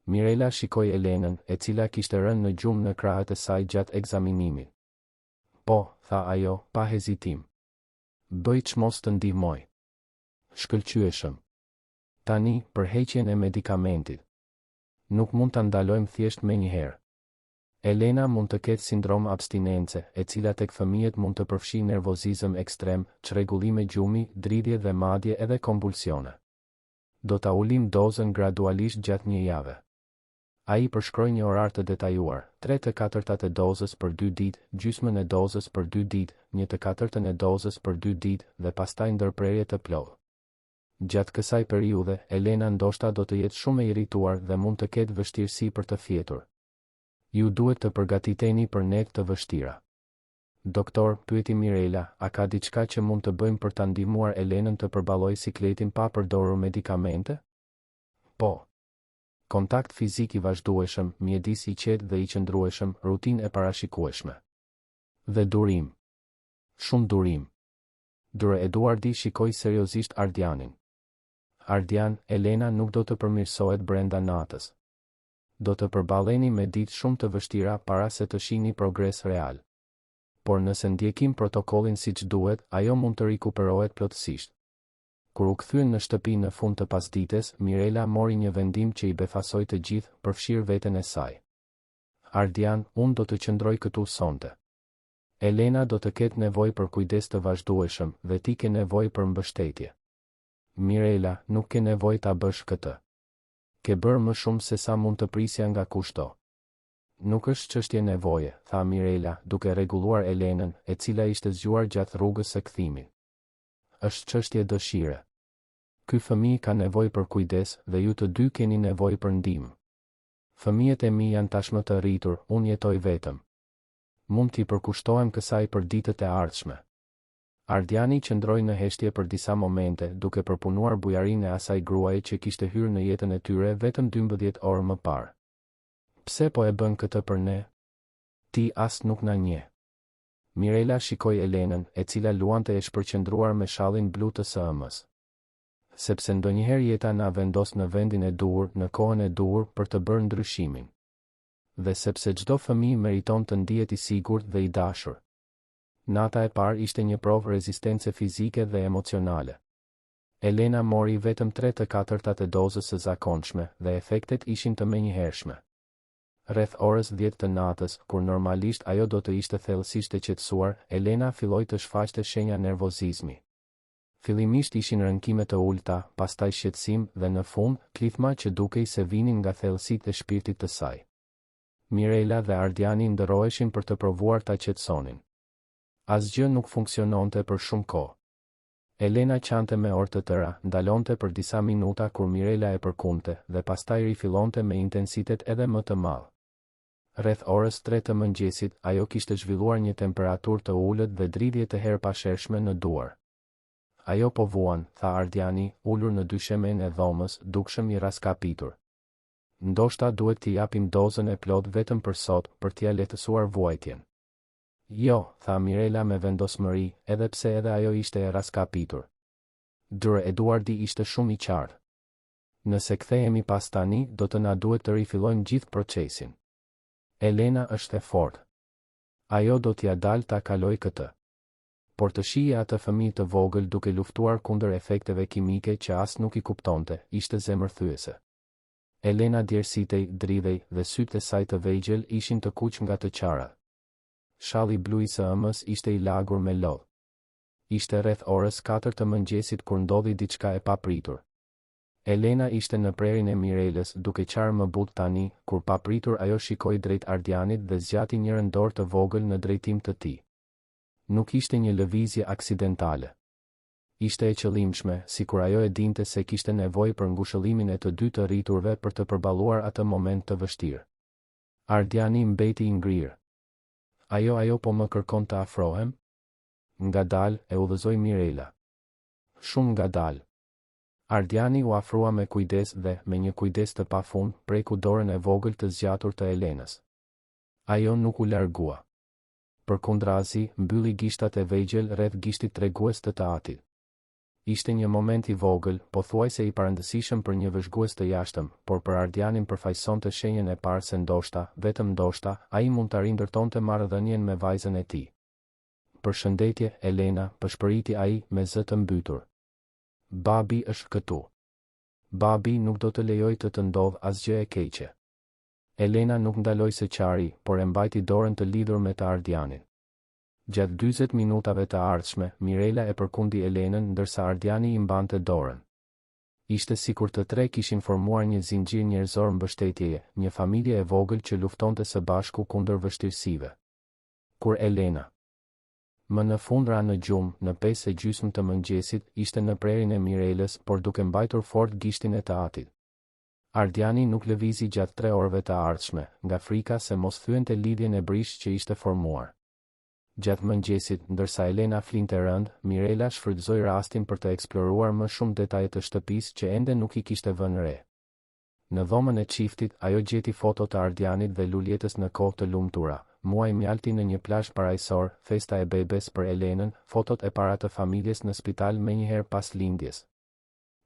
Mirela shikoi Elenën, e cila kishte rënë në gjumë në krahët e saj gjatë ekzaminimit. Po, tha ajo, pa hezitim. Bëj ç'mos të ndihmoj. Shkëlqyeshëm. Tani, për heqjen e medikamentit. Nuk mund ta ndalojmë thjesht menjëherë. Elena mund të ketë sindrom abstinence, e cila tek fëmijët mund të përfshijë nervozizëm ekstrem, çrregullime gjumi, dridhje dhe madje edhe konvulsione. Do ta ulim dozën gradualisht gjatë një jave. Ai përshkroi një orar të detajuar, 3/4 e dozës për 2 ditë, gjysmën e dozës për 2 ditë, 1/4 e dozës për 2 ditë dhe pastaj ndërprerje të plotë. Gjatë kësaj periudhe, Elena ndoshta do të jetë shumë e irrituar dhe mund të ketë vështirësi për të fjetur. Ju duhet të përgatiteni për net të vështira. Doktor, pyeti Mirela, a ka diçka që mund të bëjmë për ta ndihmuar Elenën të përballojë sikletin pa përdorur medikamente? Po. Kontakt fizik i vazhdueshëm, mjedis i qetë dhe i qëndrueshëm, rutinë e parashikueshme. Dhe durim. Shumë durim. Dure Eduardi shikoi seriozisht Ardianin. Ardian, Elena nuk do të përmirësohet brenda natës. Do të përballeni me ditë shumë të vështira para se të shihni progres real. Por nëse ndjekim protokollin siç duhet, ajo mund të rikuperohet plotësisht. Kur u kthyen në shtëpi në fund të pasdites, Mirela mori një vendim që i befasoi të gjithë, përfshirë veten e saj. Ardian, unë do të qëndroj këtu sonte. Elena do të ketë nevojë për kujdes të vazhdueshëm dhe ti ke nevojë për mbështetje. Mirela, nuk ke nevojë ta bësh këtë. Ke bërë më shumë se sa mund të prisja nga kushto. Nuk është çështje nevoje, tha Mirela, duke rregulluar Elenën, e cila ishte zgjuar gjatë rrugës së kthimit. Është çështje dëshire. Ky fëmijë ka nevojë për kujdes dhe ju të dy keni nevojë për ndihmë. Fëmijët e mi janë tashmë të rritur, unë jetoj vetëm. Mund t'i përkushtohem kësaj për ditët e ardhshme. Ardiani qëndroi në heshtje për disa momente, duke përpunuar bujarinë e asaj gruaje që kishte hyrë në jetën e tyre vetëm 12 orë më parë. Pse po e bën këtë për ne? Ti as nuk na njeh. Mirela shikoi Elenën, e cila luante e shpërqendruar me shallin blu të sëmës. Sepse ndonjëherë jeta na vendos në vendin e duhur, në kohën e duhur për të bërë ndryshimin. Dhe sepse çdo fëmijë meriton të ndihet i sigurt dhe i dashur. Nata e parë ishte një provë rezistence fizike dhe emocionale. Elena mori vetëm 3/4 e dozës së zakonshme dhe efektet ishin të menjëhershme. Rreth orës 10 të natës, kur normalisht ajo do të ishte thellësisht e qetësuar, Elena filloi të shfaqte shenja nervozizmi. Fillimisht ishin rënkime të ulta, pastaj shqetësim dhe në fund, klithma që dukej se vinin nga thellësitë e shpirtit të saj. Mirela dhe Ardiani ndërroheshin për të provuar ta qetësonin. Asgjë nuk funksiononte për shumë kohë. Elena qante me orë të tëra, ndalonte për disa minuta kur Mirela e përkunte dhe pastaj rifillonte me intensitet edhe më të madh. Rreth orës 3 të mëngjesit, ajo kishte zhvilluar një temperaturë të ulët dhe dridhje të herpashershme në duar. Ajo po vuan, tha Ardiani, ulur në dyshemen e dhomës, dukshëm i raskapitur. Ndoshta duhet t'i japim dozën e plot vetëm për sot, për t'ia lehtësuar vuajtjen. Jo, tha Mirela me vendosmëri, edhe pse edhe ajo ishte e raskapitur. Dërë Eduardi ishte shumë i qartë. Nëse kthehemi pas tani, do të na duhet të rifillojmë gjithë procesin. Elena është e fortë. Ajo do t'ja dalë ta kaloj këtë. Por të shije atë fëmijë të vogël duke luftuar kundër efekteve kimike që as nuk i kuptonte, ishte zemërthyese. Elena djersitej, dridhej dhe sytë e saj të vegjël ishin të kuq nga të qara. Shalli blu i së ëmës ishte i lagur me lodh. Ishte rreth orës 4 të mëngjesit kur ndodhi diçka e papritur. Elena ishte në prerin e Mirelës duke qarë më but tani, kur papritur ajo shikoi drejt Ardianit dhe zgjati një dorë të vogël në drejtim të tij. Nuk ishte një lëvizje aksidentale. Ishte e qëllimshme, sikur ajo e dinte se kishte nevojë për ngushëllimin e të dy të rriturve për të përballuar atë moment të vështirë. Ardiani mbeti i ngrirë. Ajo po më kërkon të afrohem? Ngadalë e udhëzoi Mirela. Shumë ngadalë. Ardiani u afrua me kujdes dhe, me një kujdes të pafund, preku dorën e vogël të zgjatur të Elenës. Ajo nuk u largua. Përkundrazi, mbylli gishtat e vegjël rreth gishtit tregues të atit. Ishte një moment i vogël, pothuajse i parëndësishëm për një vëzhgues të jashtëm, por për Ardianin përfaqësonte shenjën e parë se ndoshta, vetëm ndoshta, ai mund ta rindërtonte marrëdhënien me vajzën e tij. Përshëndetje, Elena, pëshpëriti ai me zë të mbytur. Babi është këtu. Babi nuk do të lejoj të ndodh asgjë e keqe. Elena nuk ndaloi së qari, por e mbajti dorën të lidhur me të Ardianin. Gjatë 40 minutave të ardhshme, Mirela e përkundi Elenën ndërsa Ardiani i mbante dorën. Ishte sikur të tre kishin formuar një zinxhir njerëzor mbështetjeje, një familje e vogël që luftonte së bashku kundër vështirësive. Kur Elena më në fund ra në gjumë, në 5:30 të mëngjesit, ishte në prerin e Mirelës, por duke mbajtur fort gishtin e të atit. Ardiani nuk lëvizi gjatë 3 orëve të ardhshme, nga frika se mos thyente lidhjen e brish që ishte formuar. Gjatë mëngjesit, ndërsa Elena flinte rënd, Mirela shfrytëzoi rastin për të eksploruar më shumë detaje të shtëpisë që ende nuk i kishte vënë re. Në dhomën e çiftit, ajo gjeti foto të Ardianit dhe Luljetës në kohë të lumtura, muaj mjalti në një plazh parajsor, festa e bebes për Elenën, fotot e para të familjes në spital menjëherë pas lindjes.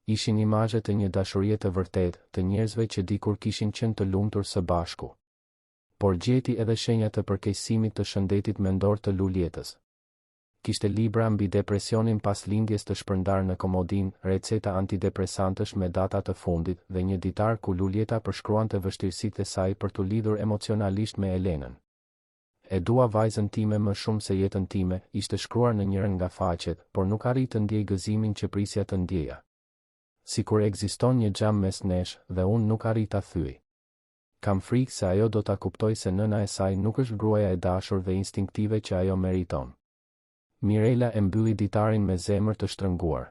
Ishin imazhe të një dashurie të vërtetë, të njerëzve që dikur kishin qenë të lumtur së bashku. Por gjeti edhe shenja të përkeqësimit të shëndetit mendor të Luljetës. Kishte libra mbi depresionin pas lindjes të shpërndar në komodin, receta antidepresantësh me data të fundit dhe një ditar ku Luljeta përshkruante vështirësitë e saj për t'u lidhur emocionalisht me Elenën. E dua vajzën time më shumë se jetën time, ishte shkruar në njërin nga faqet, por nuk arrit të ndjej gëzimin që prisja të ndjeja. Sikur ekziston një xham mes nesh dhe unë nuk arrit ta thyej. Kam frikë se ajo do ta kuptoj se nëna e saj nuk është gruaja e dashur dhe instinktive që ajo meriton. Mirela e mbylli ditarin me zemër të shtrënguar.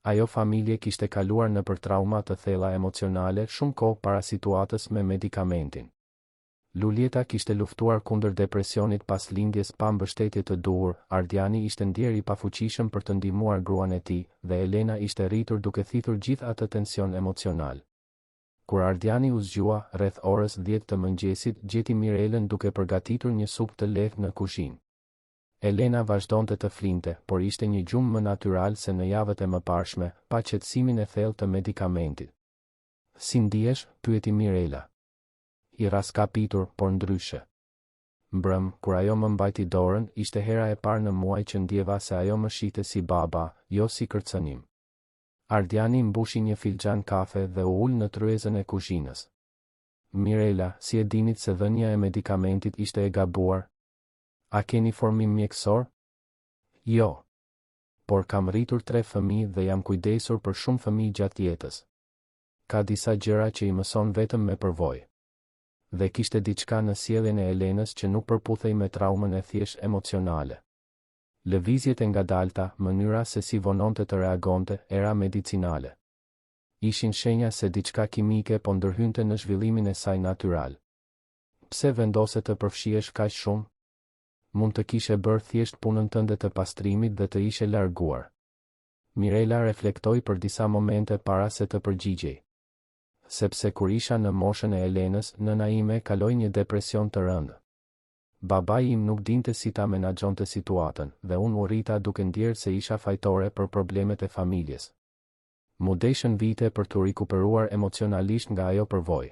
Ajo familje kishte kaluar nëpër trauma të thella emocionale shumë kohë para situatës me medikamentin. Luljeta kishte luftuar kundër depresionit pas lindjes pa mbështetje të duhur, Ardiani ishte ndjer i pafuqishëm për të ndihmuar gruan e tij, dhe Elena ishte rritur duke thithur gjithë atë tension emocional. Kur Ardiani u zgjua, rreth orës 10 të mëngjesit, gjeti Mirelën duke përgatitur një supë të lehtë në kuzhinë. Elena vazhdonte të flinte, por ishte një gjumë më natyral se në javët e mëparshme, pa qetësimin e thellë të medikamentit. Si ndihesh? Pyeti Mirela. I raskapitur, por ndryshe. Mbrëm, kur ajo më mbajti dorën, ishte hera e parë në muaj që ndjeva se ajo më shite si baba, jo si kërcënim. Ardiani mbushi një filxhan kafe dhe u ul në tryezën e kuzhinës. Mirela, si e dinit se dhënia e medikamentit ishte e gabuar? A keni formim mjekësor? Jo. Por kam rritur 3 fëmijë dhe jam kujdesur për shumë fëmijë gjatë jetës. Ka disa gjëra që i mëson vetëm me përvojë. Dhe kishte diçka në sjelljen e Elenës që nuk përputhej me traumën e thjesht emocionale. Lëvizjet e ngadalta, mënyra se si vononte të reagonte, era medicinale. Ishin shenja se diçka kimike po ndërhynte në zhvillimin e saj natyral. Pse vendose të përfshihesh kaq shumë? Mund të kishe bërë thjesht punën tënde të pastrimit dhe të ishe larguar. Mirela reflektoi për disa momente para se të përgjigjej. Sepse kur isha në moshën e Elenës, nëna ime kaloi një depresion të rëndë. Babai im nuk dinte si ta menaxhonte situatën dhe unë u rrita duke ndjerë se isha fajtore për problemet e familjes. Mu deshën vite për të rikuperuar emocionalisht nga ajo përvojë.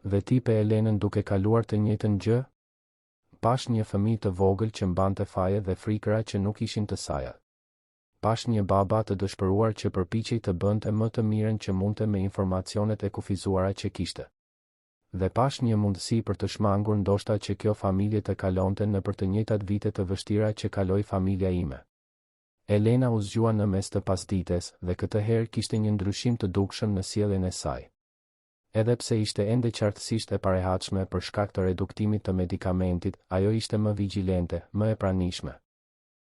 Dhe ti pe Elenën duke kaluar të njëjtën gjë? Pash një fëmijë të vogël që mbante faje dhe frikëra që nuk ishin të saja. Pash një baba të dëshpëruar që përpiqej të bënte më të mirën që mundte me informacionet e kufizuara që kishte. Dhe pash një mundësi për të shmangur ndoshta që kjo familje të kalonte në për të njëjtat vite të vështira që kaloi familja ime. Elena u zgjua në mes të pasdites dhe këtë herë kishte një ndryshim të dukshëm në sjelljen e saj. Edhe pse ishte ende qartësisht e parehatshme për shkak të reduktimit të medikamentit, ajo ishte më vigjilente, më e pranishme.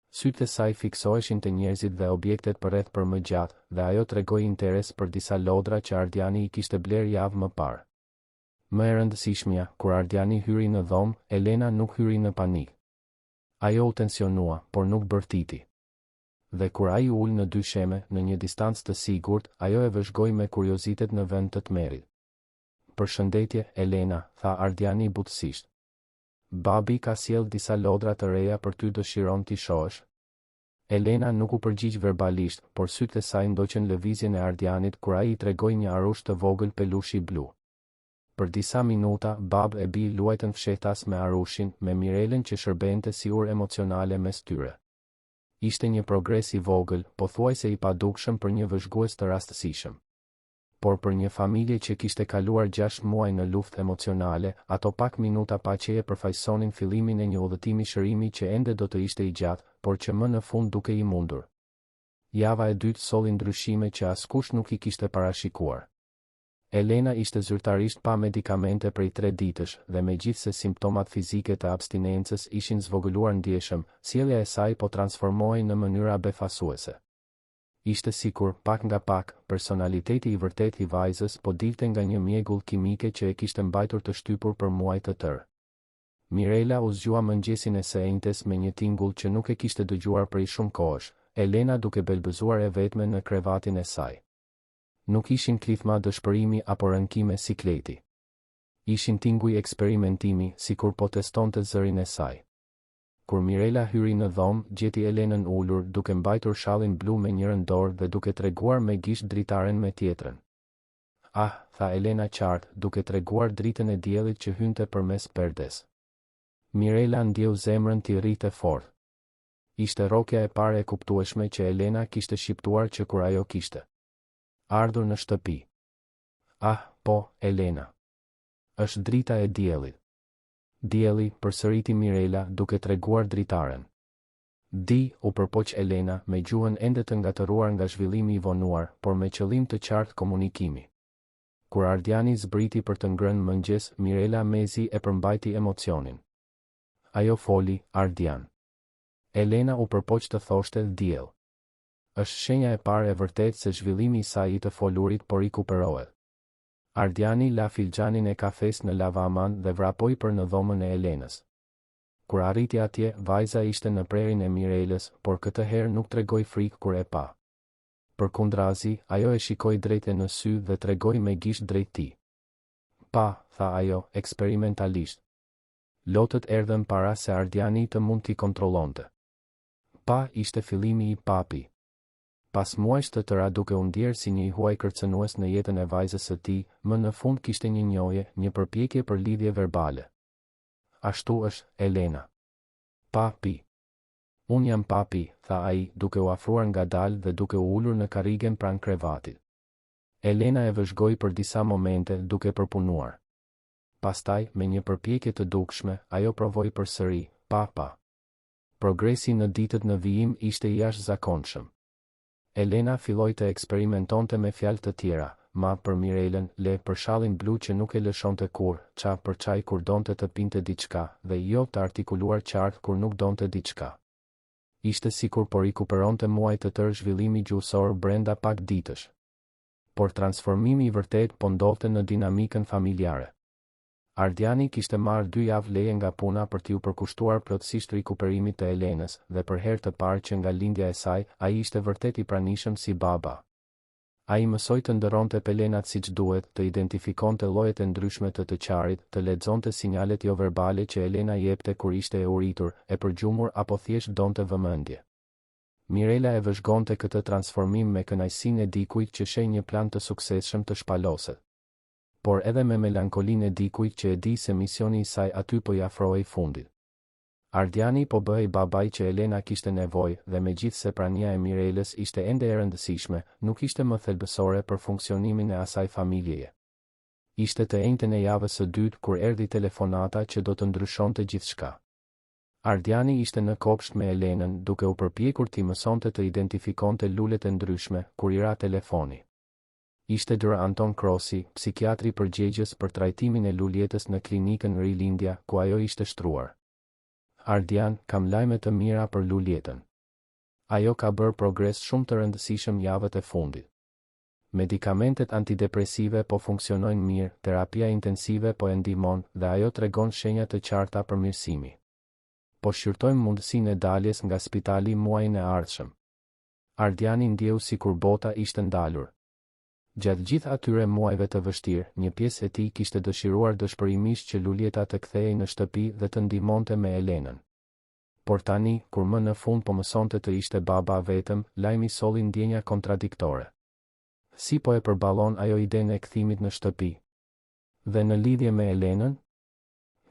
Sytë e saj fiksoheshin te njerëzit dhe objektet përreth për më gjatë, dhe ajo tregoi interes për disa lodra që Ardiani i kishte bler javë më parë. Më e rëndësishmja, kur Ardiani hyri në dhomë, Elena nuk hyri në panik. Ajo u tensionua, por nuk bërtiti. Dhe kur ai u ul në dysheme, në një distancë të sigurt, ajo e vëzhgoi me kuriozitet në vend të tmerrit. Përshëndetje, Elena, tha Ardiani butësisht. Babi ka sjell disa lodra të reja për ty, dëshiron ti shohësh? Elena nuk u përgjigj verbalisht, por sytë e saj ndoqën lëvizjen e Ardianit kur ai i tregoi një arush të vogël pelushi blu. Për disa minuta, bab e bi luajtën fshehtas me arushin, me Mirelën që shërbente si urë emocionale mes tyre. Ishte një progres i vogël, pothuajse i padukshëm për një vëzhgues të rastësishëm. Por për një familje që kishte kaluar 6 muaj në luftë emocionale, ato pak minuta paqeje përfaqësonin fillimin e një udhëtimi shërimi që ende do të ishte i gjatë, por që më në fund duke i mundur. Java e dytë solli ndryshime që askush nuk i kishte parashikuar. Elena ishte zyrtarisht pa medikamente prej 3 ditësh dhe megjithse simptomat fizike të abstinencës ishin zvogëluar ndjeshëm, sjellja e saj po transformohej në mënyra befasuese. Ishte sikur, pak nga pak, personaliteti i vërtet i vajzës po dilte nga një mjegull kimike që e kishte mbajtur të shtypur për muaj të tërë. Mirela u zgjua mëngjesin e së enjtes me një tingull që nuk e kishte dëgjuar prej shumë kohësh, Elena duke belbëzuar e vetme në krevatin e saj. Nuk ishin klithma dëshpërimi apo rënkime sikleti. Ishin tinguj eksperimentimi, sikur po testonte zërin e saj. Kur Mirela hyri në dhomë, gjeti Elenën ulur, duke mbajtur shallin blu me njërën dorë dhe duke treguar me gisht dritaren me tjetrën. Ah, tha Elena qartë, duke treguar dritën e diellit që hynte përmes perdes. Mirela ndjeu zemrën t'i rrite fort. Ishte rrokja e parë e kuptueshme që Elena kishte shqiptuar që kur ajo kishte ardhur në shtëpi. Ah, po, Elena. Është drita e diellit. Dielli, përsëriti Mirela duke treguar dritaren. Di, u përpoq Elena me gjuhën ende të ngatëruar nga zhvillimi i vonuar, por me qëllim të qartë komunikimi. Kur Ardiani zbriti për të ngrënë mëngjes, Mirela mezi e përmbajti emocionin. Ajo foli, Ardian. Elena u përpoq të thoshte diell. Është shenja e parë e vërtet se zhvillimi i saj i të folurit po rikuperohet. Ardiani la filxhanin e kafes në lavaman dhe vrapoi për në dhomën e Elenës. Kur arriti atje, vajza ishte në prerin e Mirelës, por këtë herë nuk tregoi frikë kur e pa. Përkundrazi, ajo e shikoi drejt në sy dhe tregoi me gisht drejt tij. Pa, tha ajo, eksperimentalisht. Lotët erdhën para se Ardiani të mund t'i kontrollonte. Pa ishte fillimi i papi. Pas muajsh të tëra duke u ndjerë si një huaj kërcënues në jetën e vajzës së tij, më në fund kishte një njohje, një përpjekje për lidhje verbale. Ashtu është, Elena. Papi. Unë jam papi, tha ai, duke u afruar ngadalë dhe duke u ulur në karrigen pranë krevatit. Elena e vëzhgoi për disa momente duke përpunuar. Pastaj, me një përpjekje të dukshme, ajo provoi përsëri, papa. Progresi në ditët në vijim ishte i jashtëzakonshëm. Elena filloi të eksperimentonte me fjalë të tjera, ma për Mirelën, le për shallin blu që nuk e lëshonte kur, qa për çaj kur donte të pinte diçka, dhe jo të artikuluar qartë kur nuk donte diçka. Ishte sikur po rikuperonte muaj të tërë zhvillimi gjuhësor brenda pak ditësh. Por transformimi i vërtet po ndodhte në dinamikën familjare. Ardiani kishte marrë 2 javë leje nga puna për t'iu përkushtuar plotësisht rikuperimit të Elenës, dhe për herë të parë që nga lindja e saj, ai ishte vërtet i pranishëm si baba. Ai mësoi të ndëronte pelenat siç duhet, të identifikonte llojet e ndryshme të qarit, të lexonte sinjalet jo verbale që Elena jepte kur ishte e uritur, e përgjumur apo thjesht donte vëmendje. Mirela e vëzhgonte këtë transformim me kënaqësinë e dikujt që sheh një plan të suksesshëm të shpaloset, por edhe me melankolinë e dikujt që e di se misioni i saj aty po i afrohej fundit. Ardiani po bëhej babai që Elena kishte nevojë dhe megjithse prania e Mirelës ishte ende e rëndësishme, nuk ishte më thelbësore për funksionimin e asaj familjeje. Ishte të enjtën e javës së dytë kur erdhi telefonata që do të ndryshonte gjithçka. Ardiani ishte në kopsht me Elenën, duke u përpjekur t'i mësonte të identifikonte lulet e ndryshme kur i ra telefoni. Ishte Dr. Anton Krosi, psikiatri përgjegjës për trajtimin e luljetës në klinikën Rilindja, ku ajo ishte shtruar. Ardian, kam lajme të mira për luljetën. Ajo ka bërë progres shumë të rëndësishëm javët e fundit. Medikamentet antidepresive po funksionojnë mirë, terapia intensive po e ndihmon dhe ajo tregon shenja të qarta për mirësimi. Po shqyrtojmë mundësinë e daljes nga spitali muajin e ardhshëm. Ardiani ndjeu sikur bota ishte ndalur. Gjatë gjithë atyre muajve të vështirë, një pjesë e tij kishte dëshiruar dëshpërimisht që Luljeta të kthehej në shtëpi dhe të ndihmonte me Elenën. Por tani, kur më në fund po mësonte të ishte baba vetëm, lajmi solli ndjenja kontradiktore. Si po e përballon ajo idenë e kthimit në shtëpi? Dhe në lidhje me Elenën?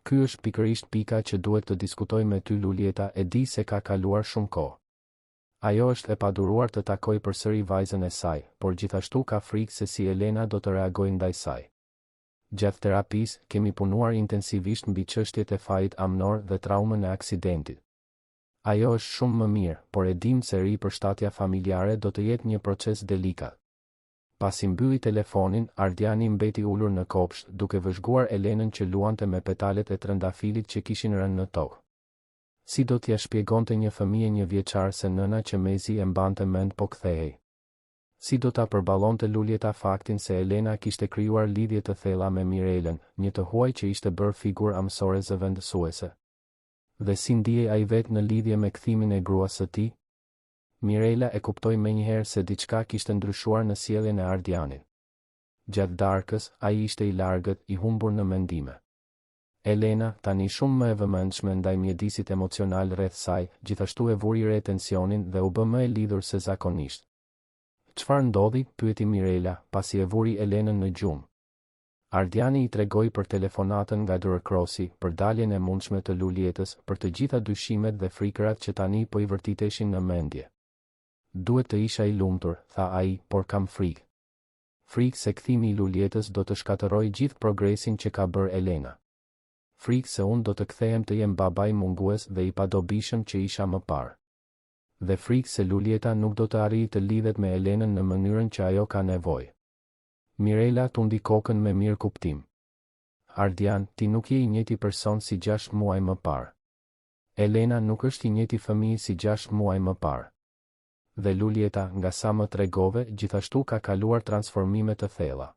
Ky është pikërisht pika që duhet të diskutoj me ty Luljeta, e di se ka kaluar shumë kohë. Ajo është e paduruar të takojë përsëri vajzën e saj, por gjithashtu ka frikë se si Elena do të reagojë ndaj saj. Gjatë terapisë, kemi punuar intensivisht mbi çështjet e fajit amnor dhe traumën e aksidentit. Ajo është shumë më mirë, por e dim se ripërshtatja familjare do të jetë një proces delikat. Pasi mbylli telefonin, Ardiani mbeti ulur në kopsht, duke vëzhguar Elenën që luante me petalet e trëndafilit që kishin rënë në tokë. Si do t'ja shpjegonte një fëmijë 1 vjeçar se nëna që mezi e mbante mend po kthehej? Si do ta përballonte Luljeta faktin se Elena kishte krijuar lidhje të thella me Mirelën, një të huaj që ishte bërë figurë amësore zëvendësuese? Dhe si ndihej ai vetë në lidhje me kthimin e gruas së tij? Mirela e kuptoi menjëherë se diçka kishte ndryshuar në sjelljen e Ardianit. Gjatë darkës, ai ishte i largët, i humbur në mendime. Elena, tani shumë më e vëmendshme ndaj mjedisit emocional rreth saj, gjithashtu e vuri re tensionin dhe u bë më e lidhur se zakonisht. Çfarë ndodhi? Pyeti Mirela, pasi e vuri Elenën në gjumë. Ardiani i tregoi për telefonatën nga Dr. Krosi, për daljen e mundshme të Luljetës, për të gjitha dyshimet dhe frikërat që tani po i vërtiteshin në mendje. Duhet të isha i lumtur, tha ai, por kam frikë. Frikë se kthimi i Luljetës do të shkatërrojë gjithë progresin që ka bërë Elena. Frikë se unë do të kthehem të jem babai mungues dhe i padobishëm që isha më parë. Dhe frikë se Luljeta nuk do të arrijë të lidhet me Elenën në mënyrën që ajo ka nevojë. Mirela tundi kokën me mirë kuptim. Ardian, ti nuk je i njëjti person si 6 muaj më parë. Elena nuk është i njëjti fëmijë si 6 muaj më parë. Dhe Luljeta, nga sa më tregove, gjithashtu ka kaluar transformime të thella.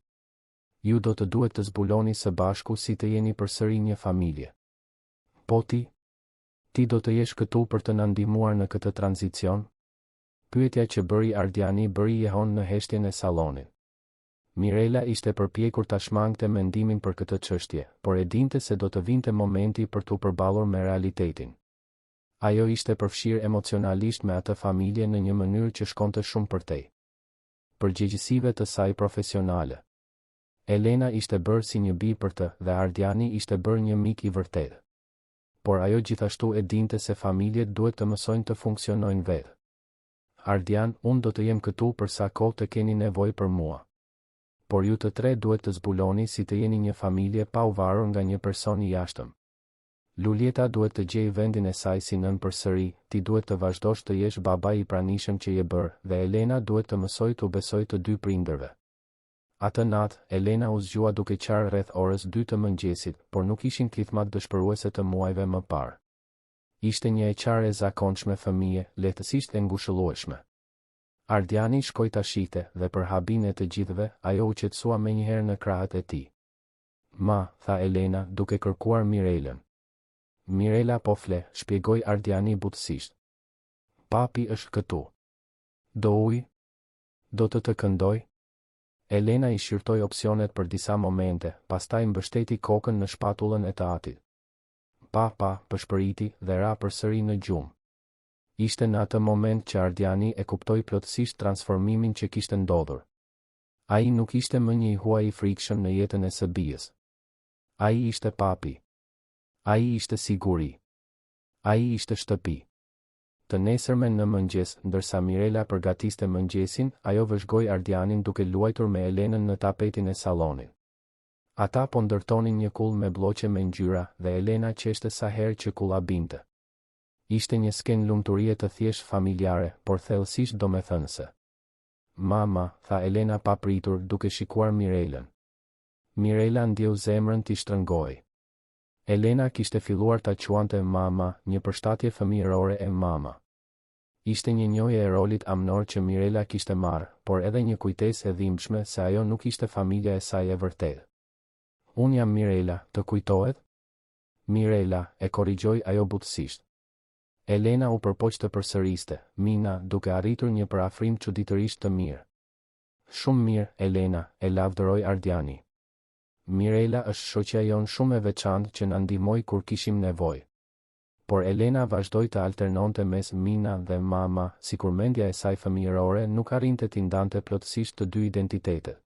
Ju do të duhet të zbuloni së bashku si të jeni përsëri një familje. Po ti? Ti do të jesh këtu për të na ndihmuar në këtë tranzicion? Pyetja që bëri Ardiani bëri jehon në heshtjen e sallonit. Mirela ishte përpjekur ta shmangte mendimin për këtë çështje, por e dinte se do të vinte momenti për t'u përballur me realitetin. Ajo ishte përfshirë emocionalisht me atë familje në një mënyrë që shkonte shumë përtej përgjegjësive të saj profesionale. Elena ishte bërë si një bi për të dhe Ardiani ishte bërë një mik i vërtetë. Por ajo gjithashtu e dinte se familjet duhet të mësojnë të funksionojnë vetë. Ardian, unë do të jem këtu për sa kohë të keni nevojë për mua. Por ju të tre duhet të zbuloni si të jeni një familje pa u varur nga një person i jashtëm. Luljeta duhet të gjejë vendin e saj si nën përsëri, ti duhet të vazhdosh të jesh babai i pranishëm që je bërë, dhe Elena duhet të mësojë të besojë të dy prindërve. Atë natë, Elena u zgjua duke qarë rreth orës 2 të mëngjesit, por nuk ishin klithmat dëshpëruese të muajve më parë. Ishte një e qarë e zakonshme fëmije, lehtësisht e ngushëllueshme. Ardiani shkoi ta shihte dhe për habin e të gjithëve, ajo u qetësua menjëherë në krahët e tij. Ma, tha Elena, duke kërkuar Mirelën. Mirela po fle, shpjegoi Ardiani butësisht. Papi është këtu. Do uj? Do të këndoj? Elena i shqyrtoi opsionet për disa momente, pastaj mbështeti kokën në shpatullën e të atit. Pa, pëshpëriti dhe ra përsëri në gjumë. Ishte në atë moment që Ardiani e kuptoi plotësisht transformimin që kishte ndodhur. Ai nuk ishte më një huaj i frikshëm në jetën e së bijës. Ai ishte papi. Ai ishte siguri. Ai ishte shtëpi. Të nesërmen në mëngjes, ndërsa Mirela përgatiste mëngjesin, ajo vëzhgoi Ardianin duke luajtur me Elenën në tapetin e sallonit. Ata po ndërtonin një kull me bloqe me ngjyra dhe Elena qeshte sa herë që kulla binte. Ishte një skenë lumturie të thjesht familjare, por thellësisht domethënëse. Mama, tha Elena pa pritur duke shikuar Mirelën. Mirela ndjeu zemrën t'i shtrëngoi. Elena kishte filluar ta quante mama, një përshtatje fëmijërore e mama. Ishte një njohje e rolit amnor që Mirela kishte marrë, por edhe një kujtesë e dhimbshme se ajo nuk ishte familja e saj e vërtetë. Unë jam Mirela, të kujtohet? Mirela, e korrigjoi ajo butësisht. Elena u përpoq të përsëriste, Mina, duke arritur një parafrim çuditërisht të mirë. Shumë mirë, Elena, e lavdëroi Ardiani. Mirela është shoqja jon shumë e veçantë që na ndihmoi kur kishim nevojë. Por Elena vazhdoi të alternonte mes Mina dhe mama, sikur mendja e saj fëmijërore nuk arrinte t'i ndante plotësisht të dy identitetet.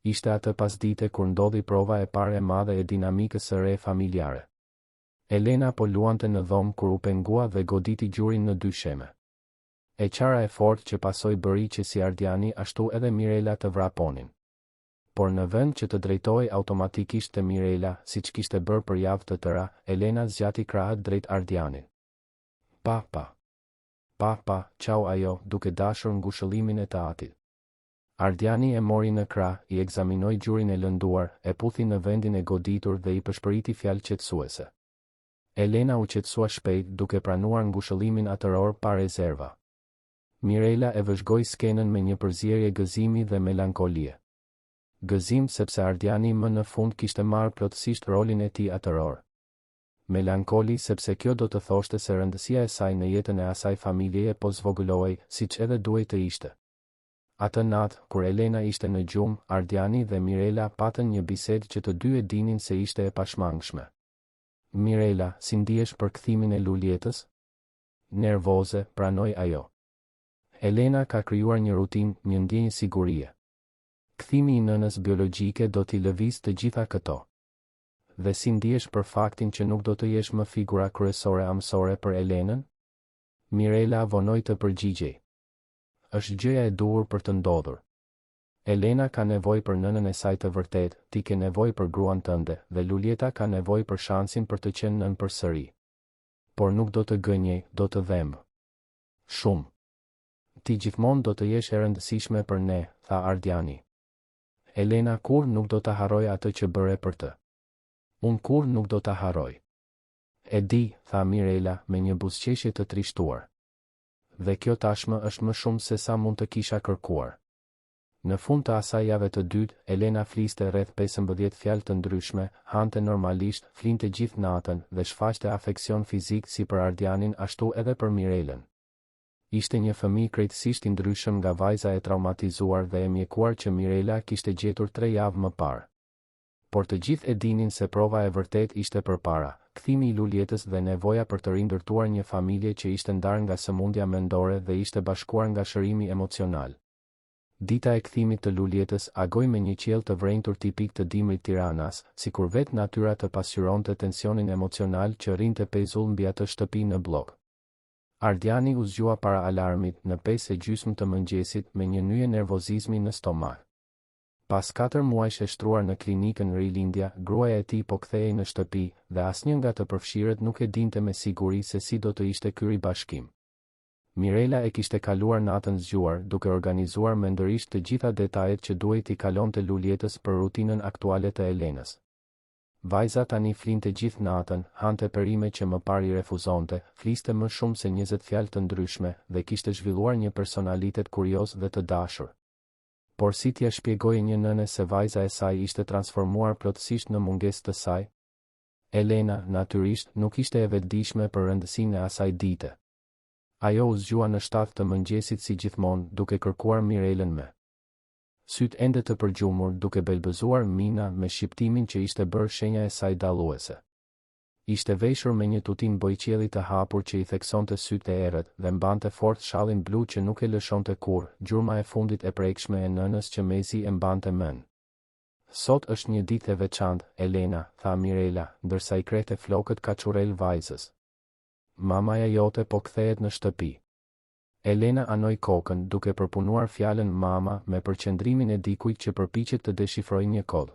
Ishte atë pasdite kur ndodhi prova e parë e madhe e dinamikës së re familjare. Elena po luante në dhomë kur u pengua dhe goditi gjurin në dy sheme. E qara e fortë që pasoi bëri që si Ardiani ashtu edhe Mirela të vraponin. Por në vend që të drejtohej automatikisht te Mirela, siç kishte bërë për javë të tëra, Elena zgjati krahët drejt Ardianit. Papa, çau ajo, duke dashur ngushëllimin e të atit. Ardiani e mori në krah, i ekzaminoi gjurin e lënduar, e puthi në vendin e goditur dhe i përshpëriti fjalë qetësuese. Elena u qetësua shpejt duke pranuar ngushëllimin atëror pa rezerva. Mirela e vëzhgoi skenën me një përzierje gëzimi dhe melankolie. Gëzim sepse Ardiani më në fund kishte marrë plotësisht rolin e tij atëror. Melankoli sepse kjo do të thoshte se rëndësia e saj në jetën e asaj familjeje po zvogëlohej, siç edhe duhej të ishte. Atë natë, kur Elena ishte në gjumë, Ardiani dhe Mirela patën një bisedë që të dy e dinin se ishte e pashmangshme. Mirela, si ndihesh për kthimin e Luljetës? Nervoze, pranoi ajo. Elena ka krijuar një rutinë, një ndjenjë sigurie. Kthimi i nënës biologjike do t'i lëviz të gjitha këto. Dhe si ndihesh për faktin që nuk do të jesh më figura kryesore amësore për Elenën? Mirela vonoi të përgjigjej. Është gjëja e duhur për të ndodhur. Elena ka nevojë për nënën e saj të vërtetë, ti ke nevojë për gruan tënde, dhe Luljeta ka nevojë për shansin për të qenë nën përsëri. Por nuk do të gënjej, do të dhemë. Shumë. Ti gjithmonë do të jesh e rëndësishme për ne, tha Ardiani. Elena kur nuk do të harroj atë që bëre për të. Unë kur nuk do të harroj. E di, tha Mirela me një buzëqeshje të trishtuar. Dhe kjo tashmë është më shumë se sa mund të kisha kërkuar. Në fund të asaj jave të dytë, Elena fliste rreth 15 fjalë të ndryshme, hante normalisht, flinte gjithë natën dhe shfaqte afeksion fizik si për Ardianin ashtu edhe për Mirelën. Ishte një fëmijë krejtësisht i ndryshëm nga vajza e traumatizuar dhe e mjekuar që Mirela kishte gjetur 3 javë më parë. Por të gjithë e dinin se prova e vërtet ishte përpara, kthimi i Luljetës dhe nevoja për të rindërtuar një familje që ishte ndarë nga sëmundja mendore dhe ishte bashkuar nga shërimi emocional. Dita e kthimit të Luljetës agoi me një qiell të vrenjtur tipik të dimrit Tiranas, sikur vetë natyra të pasqyronte tensionin emocional që rrinte pezull mbi atë shtëpi në blok. Ardiani u zgjua para alarmit në 5:30 të mëngjesit me një nyje nervozizmi në stomak. Pas 4 muajsh e shtruar në klinikën Rilindja, gruaja e tij po kthehej në shtëpi dhe asnjë nga të përfshirët nuk e dinte me siguri se si do të ishte ky ribashkim. Mirela e kishte kaluar natën zgjuar duke organizuar mendërisht të gjitha detajet që duhej t'i kalonte Luljetës për rutinën aktuale të Elenës. Vajza tani flinte gjithë natën, hante perime që më parë i refuzonte, fliste më shumë se 20 fjalë të ndryshme dhe kishte zhvilluar një personalitet kurioz dhe të dashur. Por si t'ia shpjegojë një nëne se vajza e saj ishte transformuar plotësisht në mungesë të saj? Elena, natyrisht, nuk ishte e vetëdijshme për rëndësinë e asaj dite. Ajo u zgjua në 7 të mëngjesit si gjithmonë, duke kërkuar Mirelën me syt ende të përgjumur duke belbëzuar Mina me shqiptimin që ishte bërë shenja e saj dalluese. Ishte veshur me një tutin bojqielli të hapur që i theksonte sytë e errët dhe mbante fort shallin blu që nuk e lëshonte kurrë, gjurma e fundit e prekshme e nënës që mezi e mbante mend. Sot është një ditë e veçantë, Elena, tha Mirela, ndërsa i krete flokët kaçurel vajzës. Mamaja jote po kthehet në shtëpi. Elena anoi kokën duke përpunuar fjalën mama me përqendrimin e dikujt që përpiqet të deshifrojë një kod.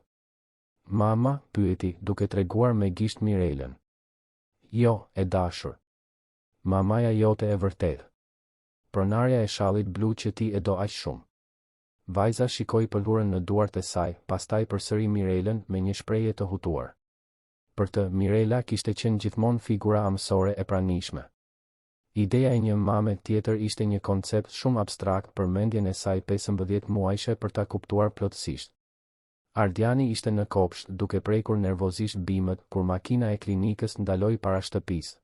Mama, pyeti, duke treguar me gisht Mirelën. Jo, e dashur. Mamaja jote e vërtet. Pronarja e shallit blu që ti e do aq shumë. Vajza shikoi pëlhurën në duart e saj, pastaj përsëri Mirelën me një shprehje të hutuar. Për të, Mirela kishte qenë gjithmonë figura amësore e pranishme. Ideja e një mame tjetër ishte një koncept shumë abstrakt për mendjen e saj 15 muajshe për ta kuptuar plotësisht. Ardiani ishte në kopsht duke prekur nervozisht bimët kur makina e klinikës ndaloi para shtëpisë.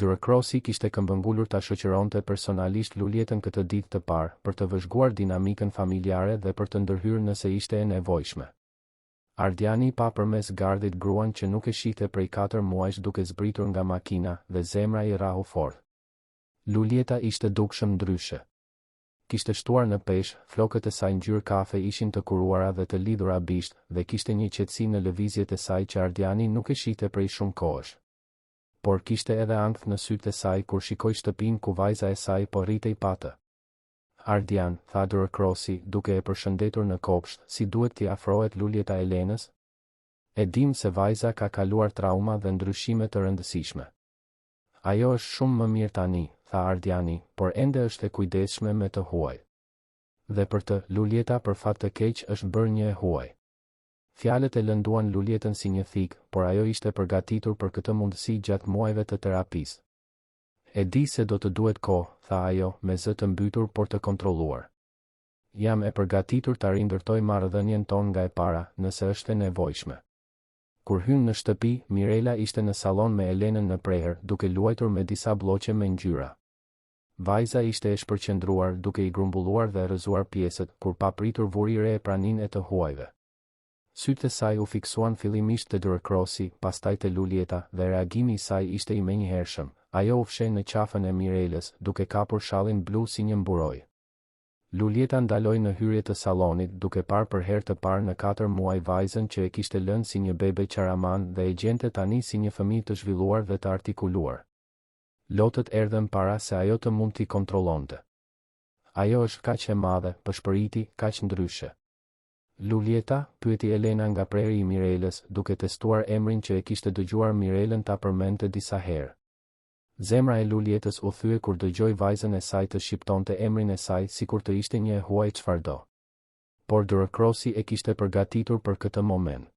Durecrosi kishte këmbëngulur ta shoqëronte personalisht Lulietën këtë ditë të parë për të vëzhguar dinamikën familjare dhe për të ndërhyrë nëse ishte e nevojshme. Ardiani pa përmes gardit gruan që nuk e shihte prej 4 muajsh duke zbritur nga makina dhe zemra i rahu fort. Lulieta ishte dukshëm ndryshe. Kishte shtuar në peshë, flokët e saj ngjyrë kafe ishin të kuruara dhe të lidhura bisht dhe kishte një qetësi në lëvizjet e saj që Ardiani nuk e shihte prej shumë kohësh. Por kishte edhe ankth në sytë e saj kur shikoi shtëpinë ku vajza e saj po rritej patë. Ardian, tha Durecrosi, duke e përshëndetur në kopsht, si duhet t'i afrohet Lulieta Elenës? E dim se vajza ka kaluar trauma dhe ndryshime të rëndësishme. Ajo është shumë më mirë tani, tha Ardiani, por ende është e kujdesshme me të huaj. Dhe për të, Lulieta për fat të keq është bërë një e huaj. Fjalët e lënduan Lulietën si një thik, por ajo ishte përgatitur për këtë mundësi gjatë muajve të terapisë. E di se do të duhet kohë, tha ajo, me zë të mbytur por të kontrolluar. Jam e përgatitur ta rindërtoj marrëdhënien tonë nga e para, nëse është e nevojshme. Kur hyn në shtëpi, Mirela ishte në sallon me Elenën në preher, duke luajtur me disa bloqe me ngjyra. Vajza ishte e shpërqendruar, duke i grumbulluar dhe rrëzuar pjesët, kur pa pritur vuri re e praninë e të huajve. Sytë e saj u fiksuan fillimisht te Durecrosi, pastaj te Lulieta, dhe reagimi i saj ishte i menjëhershëm. Ajo u fsheh në qafën e Mirelës, duke kapur shallin blu si një mburoj. Lulieta ndaloi në hyrje të sallonit, duke parë për herë të parë në 4 muaj vajzën që e kishte lënë si një bebe qaraman dhe e gjente tani si një fëmijë të zhvilluar dhe të artikuluar. Lotët erdhën para se ajo të mund t'i kontrollonte. Ajo është kaq e madhe, pëshpëriti, kaq ndryshe. Lulieta, pyeti Elena nga preri i Mirelës, duke testuar emrin që e kishte dëgjuar Mirelën ta përmendte disa herë. Zemra e Lulietës u thye kur dëgjoi vajzën e saj të shqiptonte emrin e saj sikur të ishte një e huaj çfarëdo. Por Durecrosi e kishte përgatitur për këtë moment.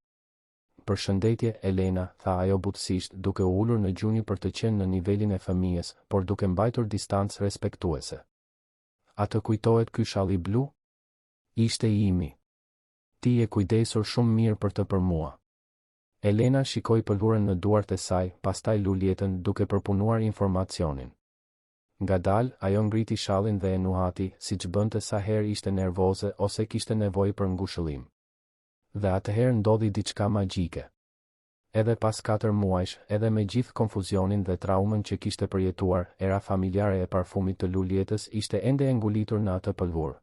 Përshëndetje, Elena, tha ajo butësisht, duke u ulur në gjunjë për të qenë në nivelin e fëmijës, por duke mbajtur distancë respektuese. A të kujtohet ky shalli blu? Ishte i imi. Ti je kujdesur shumë mirë për të për mua. Elena shikoi pëlhurën në duart e saj, pastaj Lulietën duke përpunuar informacionin. Ngadalë, ajo ngriti shallin dhe e nuhati, siç bënte sa herë ishte nervoze ose kishte nevojë për ngushëllim. Dhe atëherë ndodhi diçka magjike. Edhe pas 4 muajsh, edhe me gjithë konfuzionin dhe traumën që kishte përjetuar, era familjare e parfumit të Lulietës ishte ende e ngulitur në atë pëlhurë.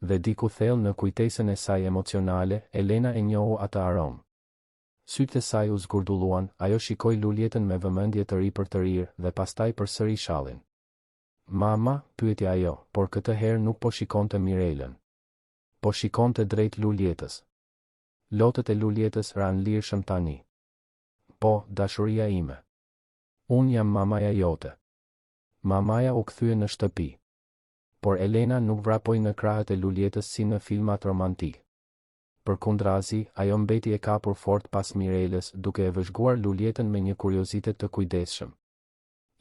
Dhe diku thellë në kujtesën e saj emocionale, Elena e njohu atë aromë. Sytë e saj u zgurdulluan, ajo shikoi Lulietën me vëmendje të ri për të rirë dhe pastaj përsëri shallin. Mama, pyeti ajo, por këtë herë nuk po shikonte Mirelën. Po shikonte drejt Lulietës. Lotët e Lulietës ranë lirshëm tani. Po, dashuria ime. Unë jam mamaja jote. Mamaja u kthye në shtëpi. Por Elena nuk vrapoi në krahët e Lulietës si në filmat romantik. Përkundrazi, ajo mbeti e kapur fort pas Mirelës, duke e vëzhguar Lulietën me një kuriozitet të kujdesshëm.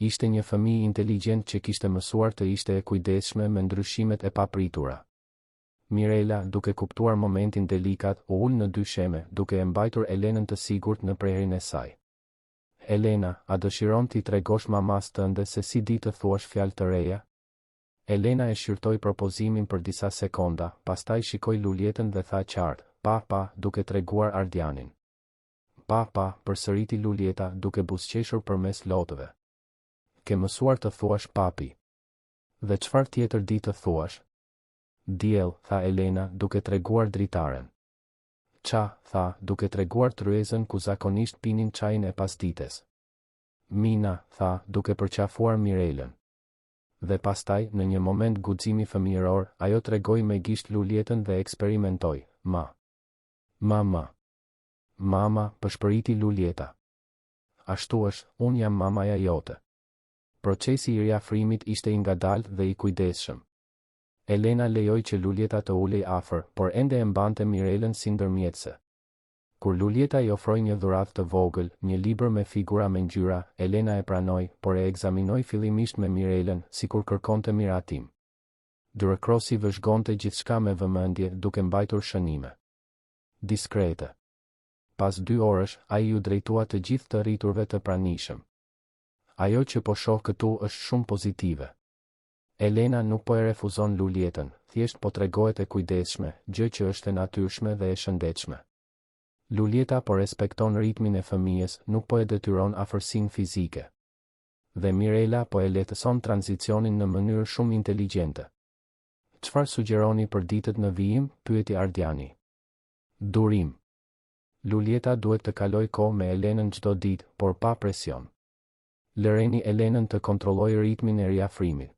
Ishte një fëmijë inteligjent që kishte mësuar të ishte e kujdesshme me ndryshimet e papritura. Mirela, duke kuptuar momentin delikat, u ul në dysheme, duke e mbajtur Elenën të sigurt në preherin e saj. Elena, a dëshiron t'i tregosh mamas tënde se si di të thuash fjalë të reja? Elena e shqyrtoi propozimin për disa sekonda, pastaj shikoi Lulietën dhe tha qartë, pa, duke treguar Ardianin. Pa, përsëriti Lulieta duke buzëqeshur përmes lotëve. Ke mësuar të thuash papi. Dhe çfarë tjetër di të thuash? Diell, tha Elena duke treguar dritaren. Qa, tha, duke treguar tryezën ku zakonisht pinin çajin e pasdites. Mina, tha, duke përqafuar Mirelën. Dhe pastaj, në një moment guximi fëmijëror, ajo tregoi me gisht Lulietën dhe eksperimentoi, Mama, përshpëriti Lulieta. Ashtu është, unë jam mamaja jote. Procesi i riafrimit ishte i ngadalë dhe i kujdesshëm. Elena lejoi që Lulieta të ulej afër, por ende e mbante Mirelën si ndërmjetëse. Kur Lulieta i ofroi një dhuratë të vogël, një libër me figura me ngjyra, Elena e pranoi, por e ekzaminoi fillimisht me Mirelën, sikur kërkonte miratim. Dyrekrosi vëzhgonte gjithçka me vëmendje, duke mbajtur shënime diskrete. Pas 2 orësh, ai ju drejtua të gjithë të rriturve të pranishëm. Ajo që po shoh këtu është shumë pozitive. Elena nuk po e refuzon Lulietën, thjesht po tregohet e kujdesshme, gjë që është e natyrshme dhe e shëndetshme. Lulieta po respekton ritmin e fëmijës, nuk po e detyron afërsinë fizike. Dhe Mirela po e lehtëson tranzicionin në mënyrë shumë inteligjente. Çfarë sugjeroni për ditët në vijim? Pyeti Ardiani. Durim. Lulieta duhet të kaloj kohë me Elenën çdo ditë, por pa presion. Lëreni Elenën të kontrollojë ritmin e riafrimit.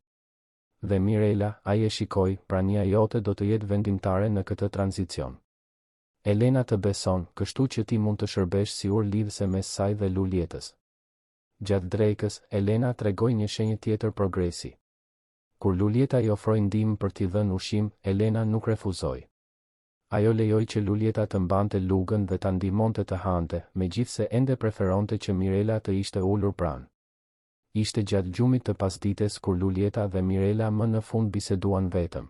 Dhe Mirela, ai e shikoi, prania jote do të jetë vendimtare në këtë tranzicion. Elena të beson, kështu që ti mund të shërbesh si ur lidhëse mes saj dhe Lulietës. Gjatë drekës, Elena tregoi një shenjë tjetër progresi. Kur Lulieta i ofroi ndihmë për t'i dhënë ushqim, Elena nuk refuzoi. Ajo lejoi që Lulieta të mbante lugën dhe ta ndihmonte të hante, megjithse ende preferonte që Mirela të ishte ulur pranë. Ishte gjatë gjumit të pasdites kur Lulieta dhe Mirela më në fund biseduan vetëm.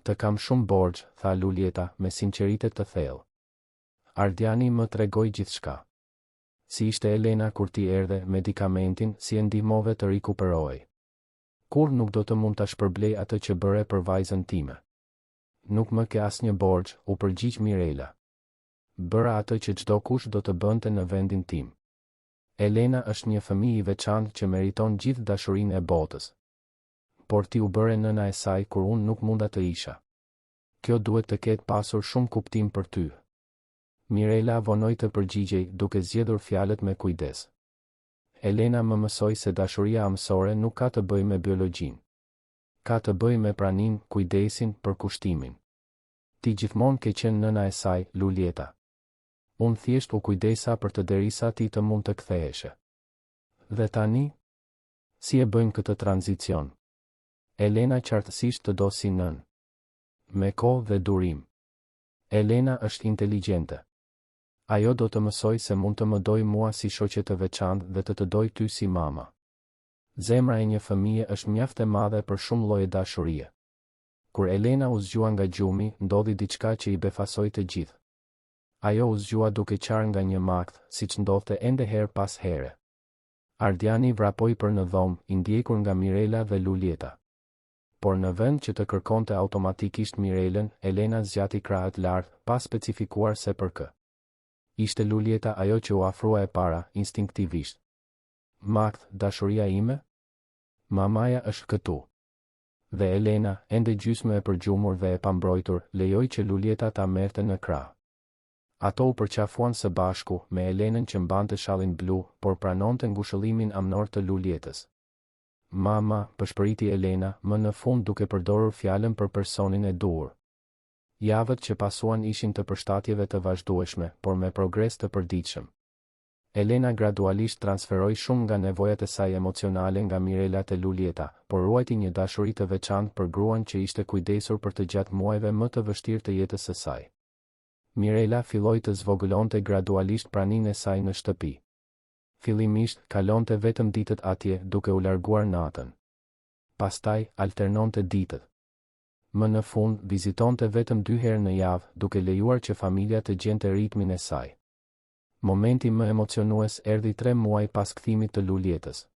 Të kam shumë borxh, tha Lulieta me sinqeritet të thellë. Ardiani më tregoi gjithçka. Si ishte Elena kur ti erdhe, medikamentin, si e ndihmove të rikuperohej. Kur nuk do të mund ta shpërblej atë që bëre për vajzën time. Nuk më ke asnjë borxh, u përgjigj Mirela. Bëra atë që çdo kush do të bënte në vendin tim. Elena është një fëmijë i veçantë që meriton gjithë dashurinë e botës. Por ti u bëre nëna e saj kur unë nuk munda të isha. Kjo duhet të ketë pasur shumë kuptim për ty. Mirela vonoi të përgjigjej duke zgjedhur fjalët me kujdes. Elena më mësoi se dashuria amësore nuk ka të bëjë me biologjinë. Ka të bëjë me praninë, kujdesin, përkushtimin. Ti gjithmonë ke qenë nëna e saj, Lulieta. Unë thjesht u kujdesa për të derisa ti të mund të ktheheshe. Dhe tani? Si e bëjmë këtë tranzicion? Elena qartësisht të do si nën. Me kohë dhe durim. Elena është inteligjente. Ajo do të mësoj se mund të më doj mua si shoqe të veçantë dhe të doj ty si mama. Zemra e një fëmije është mjaft e madhe për shumë lloje dashurie. Kur Elena u zgjua nga gjumi, ndodhi diçka që i befasoi të gjithë. Ajo u zgjua duke qarë nga një makth, siç ndodhte ende her pas here. Ardiani vrapoi për në dhomë, i ndjekur nga Mirela dhe Lulieta. Por në vend që të kërkonte automatikisht Mirelën, Elena zgjati krahët lart, pa specifikuar se për kë. Ishte Lulieta ajo që u afrua e para, instinktivisht. Makth, dashuria ime? Mamaja është këtu. Dhe Elena, ende gjysmë e përgjumur dhe e pambrojtur, lejoi që Lulieta ta merrte në krah. Ato u përqafuan së bashku, me Elenën që mbante shallin blu, por pranonte ngushëllimin amnor të Lulietës. Mama, përshpëriti Elena, më në fund duke përdorur fjalën për personin e duhur. Javët që pasuan ishin të përshtatjeve të vazhdueshme, por me progres të përditshëm. Elena gradualisht transferoi shumë nga nevojat e saj emocionale nga Mirela te Lulieta, por ruajti një dashuri të veçantë për gruan që ishte kujdesur për të gjatë muajve më të vështirë të jetës së saj. Mirela filloi të zvogëlonte gradualisht praninë e saj në shtëpi. Fillimisht, kalonte vetëm ditët atje duke u larguar natën. Pastaj, alternonte ditët. Më në fund, vizitonte vetëm 2 herë në javë, duke lejuar që familja të gjente ritmin e saj. Momenti më emocionues erdhi 3 muaj pas kthimit të Lulietës.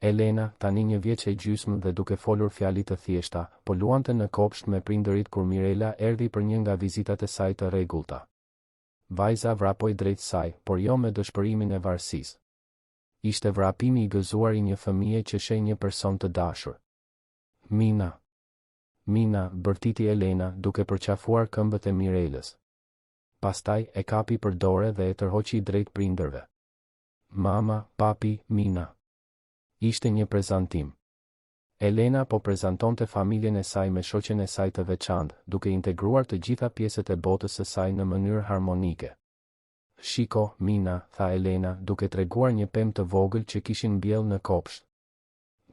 Elena, tani 1 vjeç e gjysmë dhe duke folur fjali të thjeshta, po luante në kopsht me prindërit kur Mirela erdhi për një nga vizitat e saj të rregullta. Vajza vrapoi drejt saj, por jo me dëshpërimin e varësisë. Ishte vrapimi i gëzuar i një fëmije që sheh një person të dashur. Mina. Mina, bërtiti Elena, duke përqafuar këmbët e Mirelës. Pastaj e kapi për dorë dhe e tërhoqi drejt prindërve. Mama, papi, Mina. Ishte një prezantim. Elena po prezantonte familjen e saj me shoqen e saj të veçantë, duke integruar të gjitha pjesët e botës së saj në mënyrë harmonike. Shiko, Mina, tha Elena, duke treguar një pemë të vogël që kishin mbjellë në kopsht.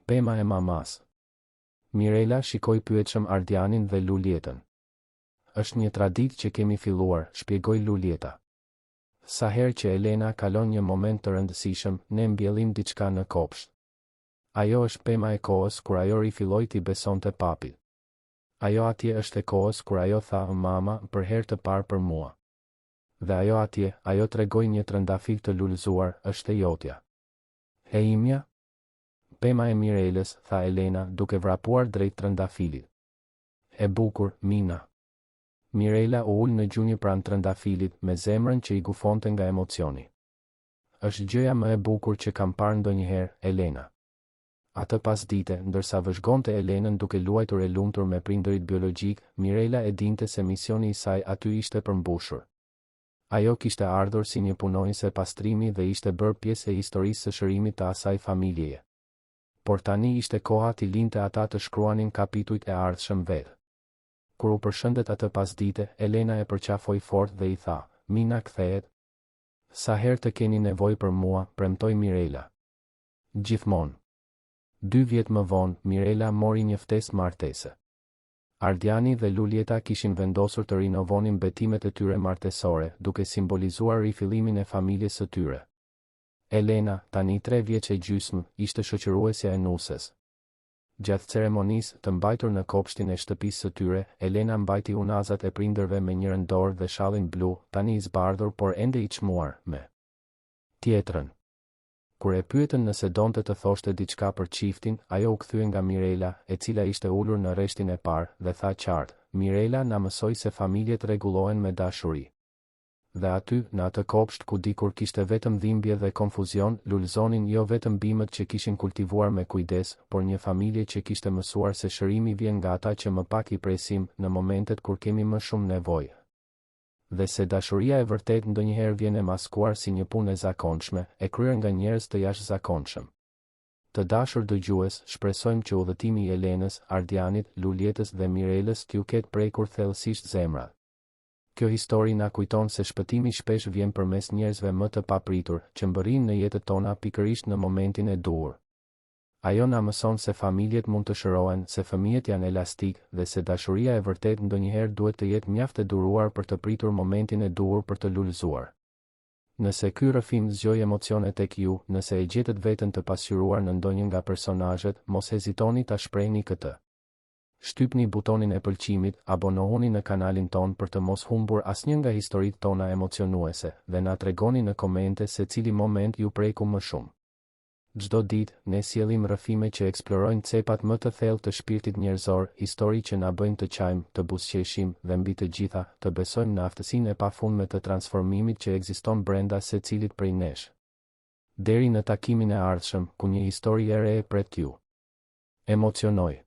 Pema e mamas. Mirela shikoi pyetshëm Ardianin dhe Lulietën. Është një traditë që kemi filluar, shpjegoi Lulieta. Sa herë që Elena kalon një moment të rëndësishëm, ne mbjellim diçka në kopsht. Ajo është pema e kohës kur ajo rifilloi t'i besonte papit. Ajo atje është e kohës kur ajo tha mama për herë të parë për mua. Dhe ajo atje, ajo tregoi një trëndafil të lullëzuar, është e jotja. E imja? Pema e Mirelës, tha Elena, duke vrapuar drejt trëndafilit. E bukur, Mina. Mirela u ul në gjunjë pranë trëndafilit, me zemrën që i gufonte nga emocioni. Është gjëja më e bukur që kam parë ndonjëherë, Elena. Atë pas dite, ndërsa vëzhgonte Elenën duke luajtur e lumtur me prindërit biologjik, Mirela e dinte se misioni i saj aty ishte përmbushur. Ajo kishte ardhur si një punonjëse pastrimi dhe ishte bërë pjesë e historisë së shërimit të asaj familjeje. Por tani ishte koha t'i linte ata të shkruanin kapitujt e ardhshëm vetë. Kur u përshëndet atë pas dite, Elena e përqafoi fort dhe i tha, Mina kthehet. Sa herë të keni nevojë për mua, premtoi Mirela. Gjithmonë. 2 vjet më vonë, Mirela mori një ftesë martese. Ardiani dhe Lulieta kishin vendosur të rinovonin betimet e tyre martesore, duke simbolizuar rifillimin e familjes së tyre. Elena, tani 3 vjeç e gjysmë, ishte shoqëruesja e nuses. Gjatë ceremonisë të mbajtur në kopshtin e shtëpisë së tyre, Elena mbajti unazat e prindërve me njërin dorë dhe shallin blu, tani i zbardhur por ende i çmuar, me tjetrën. Kur e pyetën nëse donte të thoshte diçka për çiftin, ajo u kthye nga Mirela, e cila ishte ulur në rreshtin e parë, dhe tha qartë, Mirela na mësoi se familjet rregullohen me dashuri. Dhe aty, në atë kopsht ku dikur kishte vetëm dhimbje dhe konfuzion, lullzonin jo vetëm bimët që kishin kultivuar me kujdes, por një familje që kishte mësuar se shërimi vjen nga ata që më pak i presim në momentet kur kemi më shumë nevojë. Dhe se dashuria e vërtet ndonjëherë vjen e maskuar si një punë e zakonshme, e kryer nga njerëz të jashtëzakonshëm. Të dashur dëgjues, shpresojmë që udhëtimi i Elenës, Ardianit, Lulietës dhe Mirelës t'ju ketë prekur thellësisht zemrat. Kjo histori na kujton se shpëtimi shpesh vjen përmes njerëzve më të papritur, që mbërrin në jetët tona pikërisht në momentin e duhur. Ajo na mëson se familjet mund të shërohen, se fëmijët janë elastik dhe se dashuria e vërtet ndonjëherë duhet të jetë mjaft e duruar për të pritur momentin e duhur për të lullëzuar. Nëse ky rrëfim zgjoj emocione tek ju, nëse e gjetët veten të pasqyruar në ndonjë nga personazhet, mos hezitoni ta shprehni këtë. Shtypni butonin e pëlqimit, abonohuni në kanalin ton për të mos humbur asnjë nga historitë tona emocionuese dhe na tregoni në komente se cili moment ju preku më shumë. Çdo ditë, ne sjellim rrëfime që eksplorojnë cepat më të thellë të shpirtit njerëzor, histori që na bëjnë të qajmë, të buzëqeshim dhe mbi të gjitha, të besojmë në aftësinë e pafundme të transformimit që ekziston brenda secilit prej nesh. Deri në takimin e ardhshëm, ku një histori e re e pret ju. Emocionoj.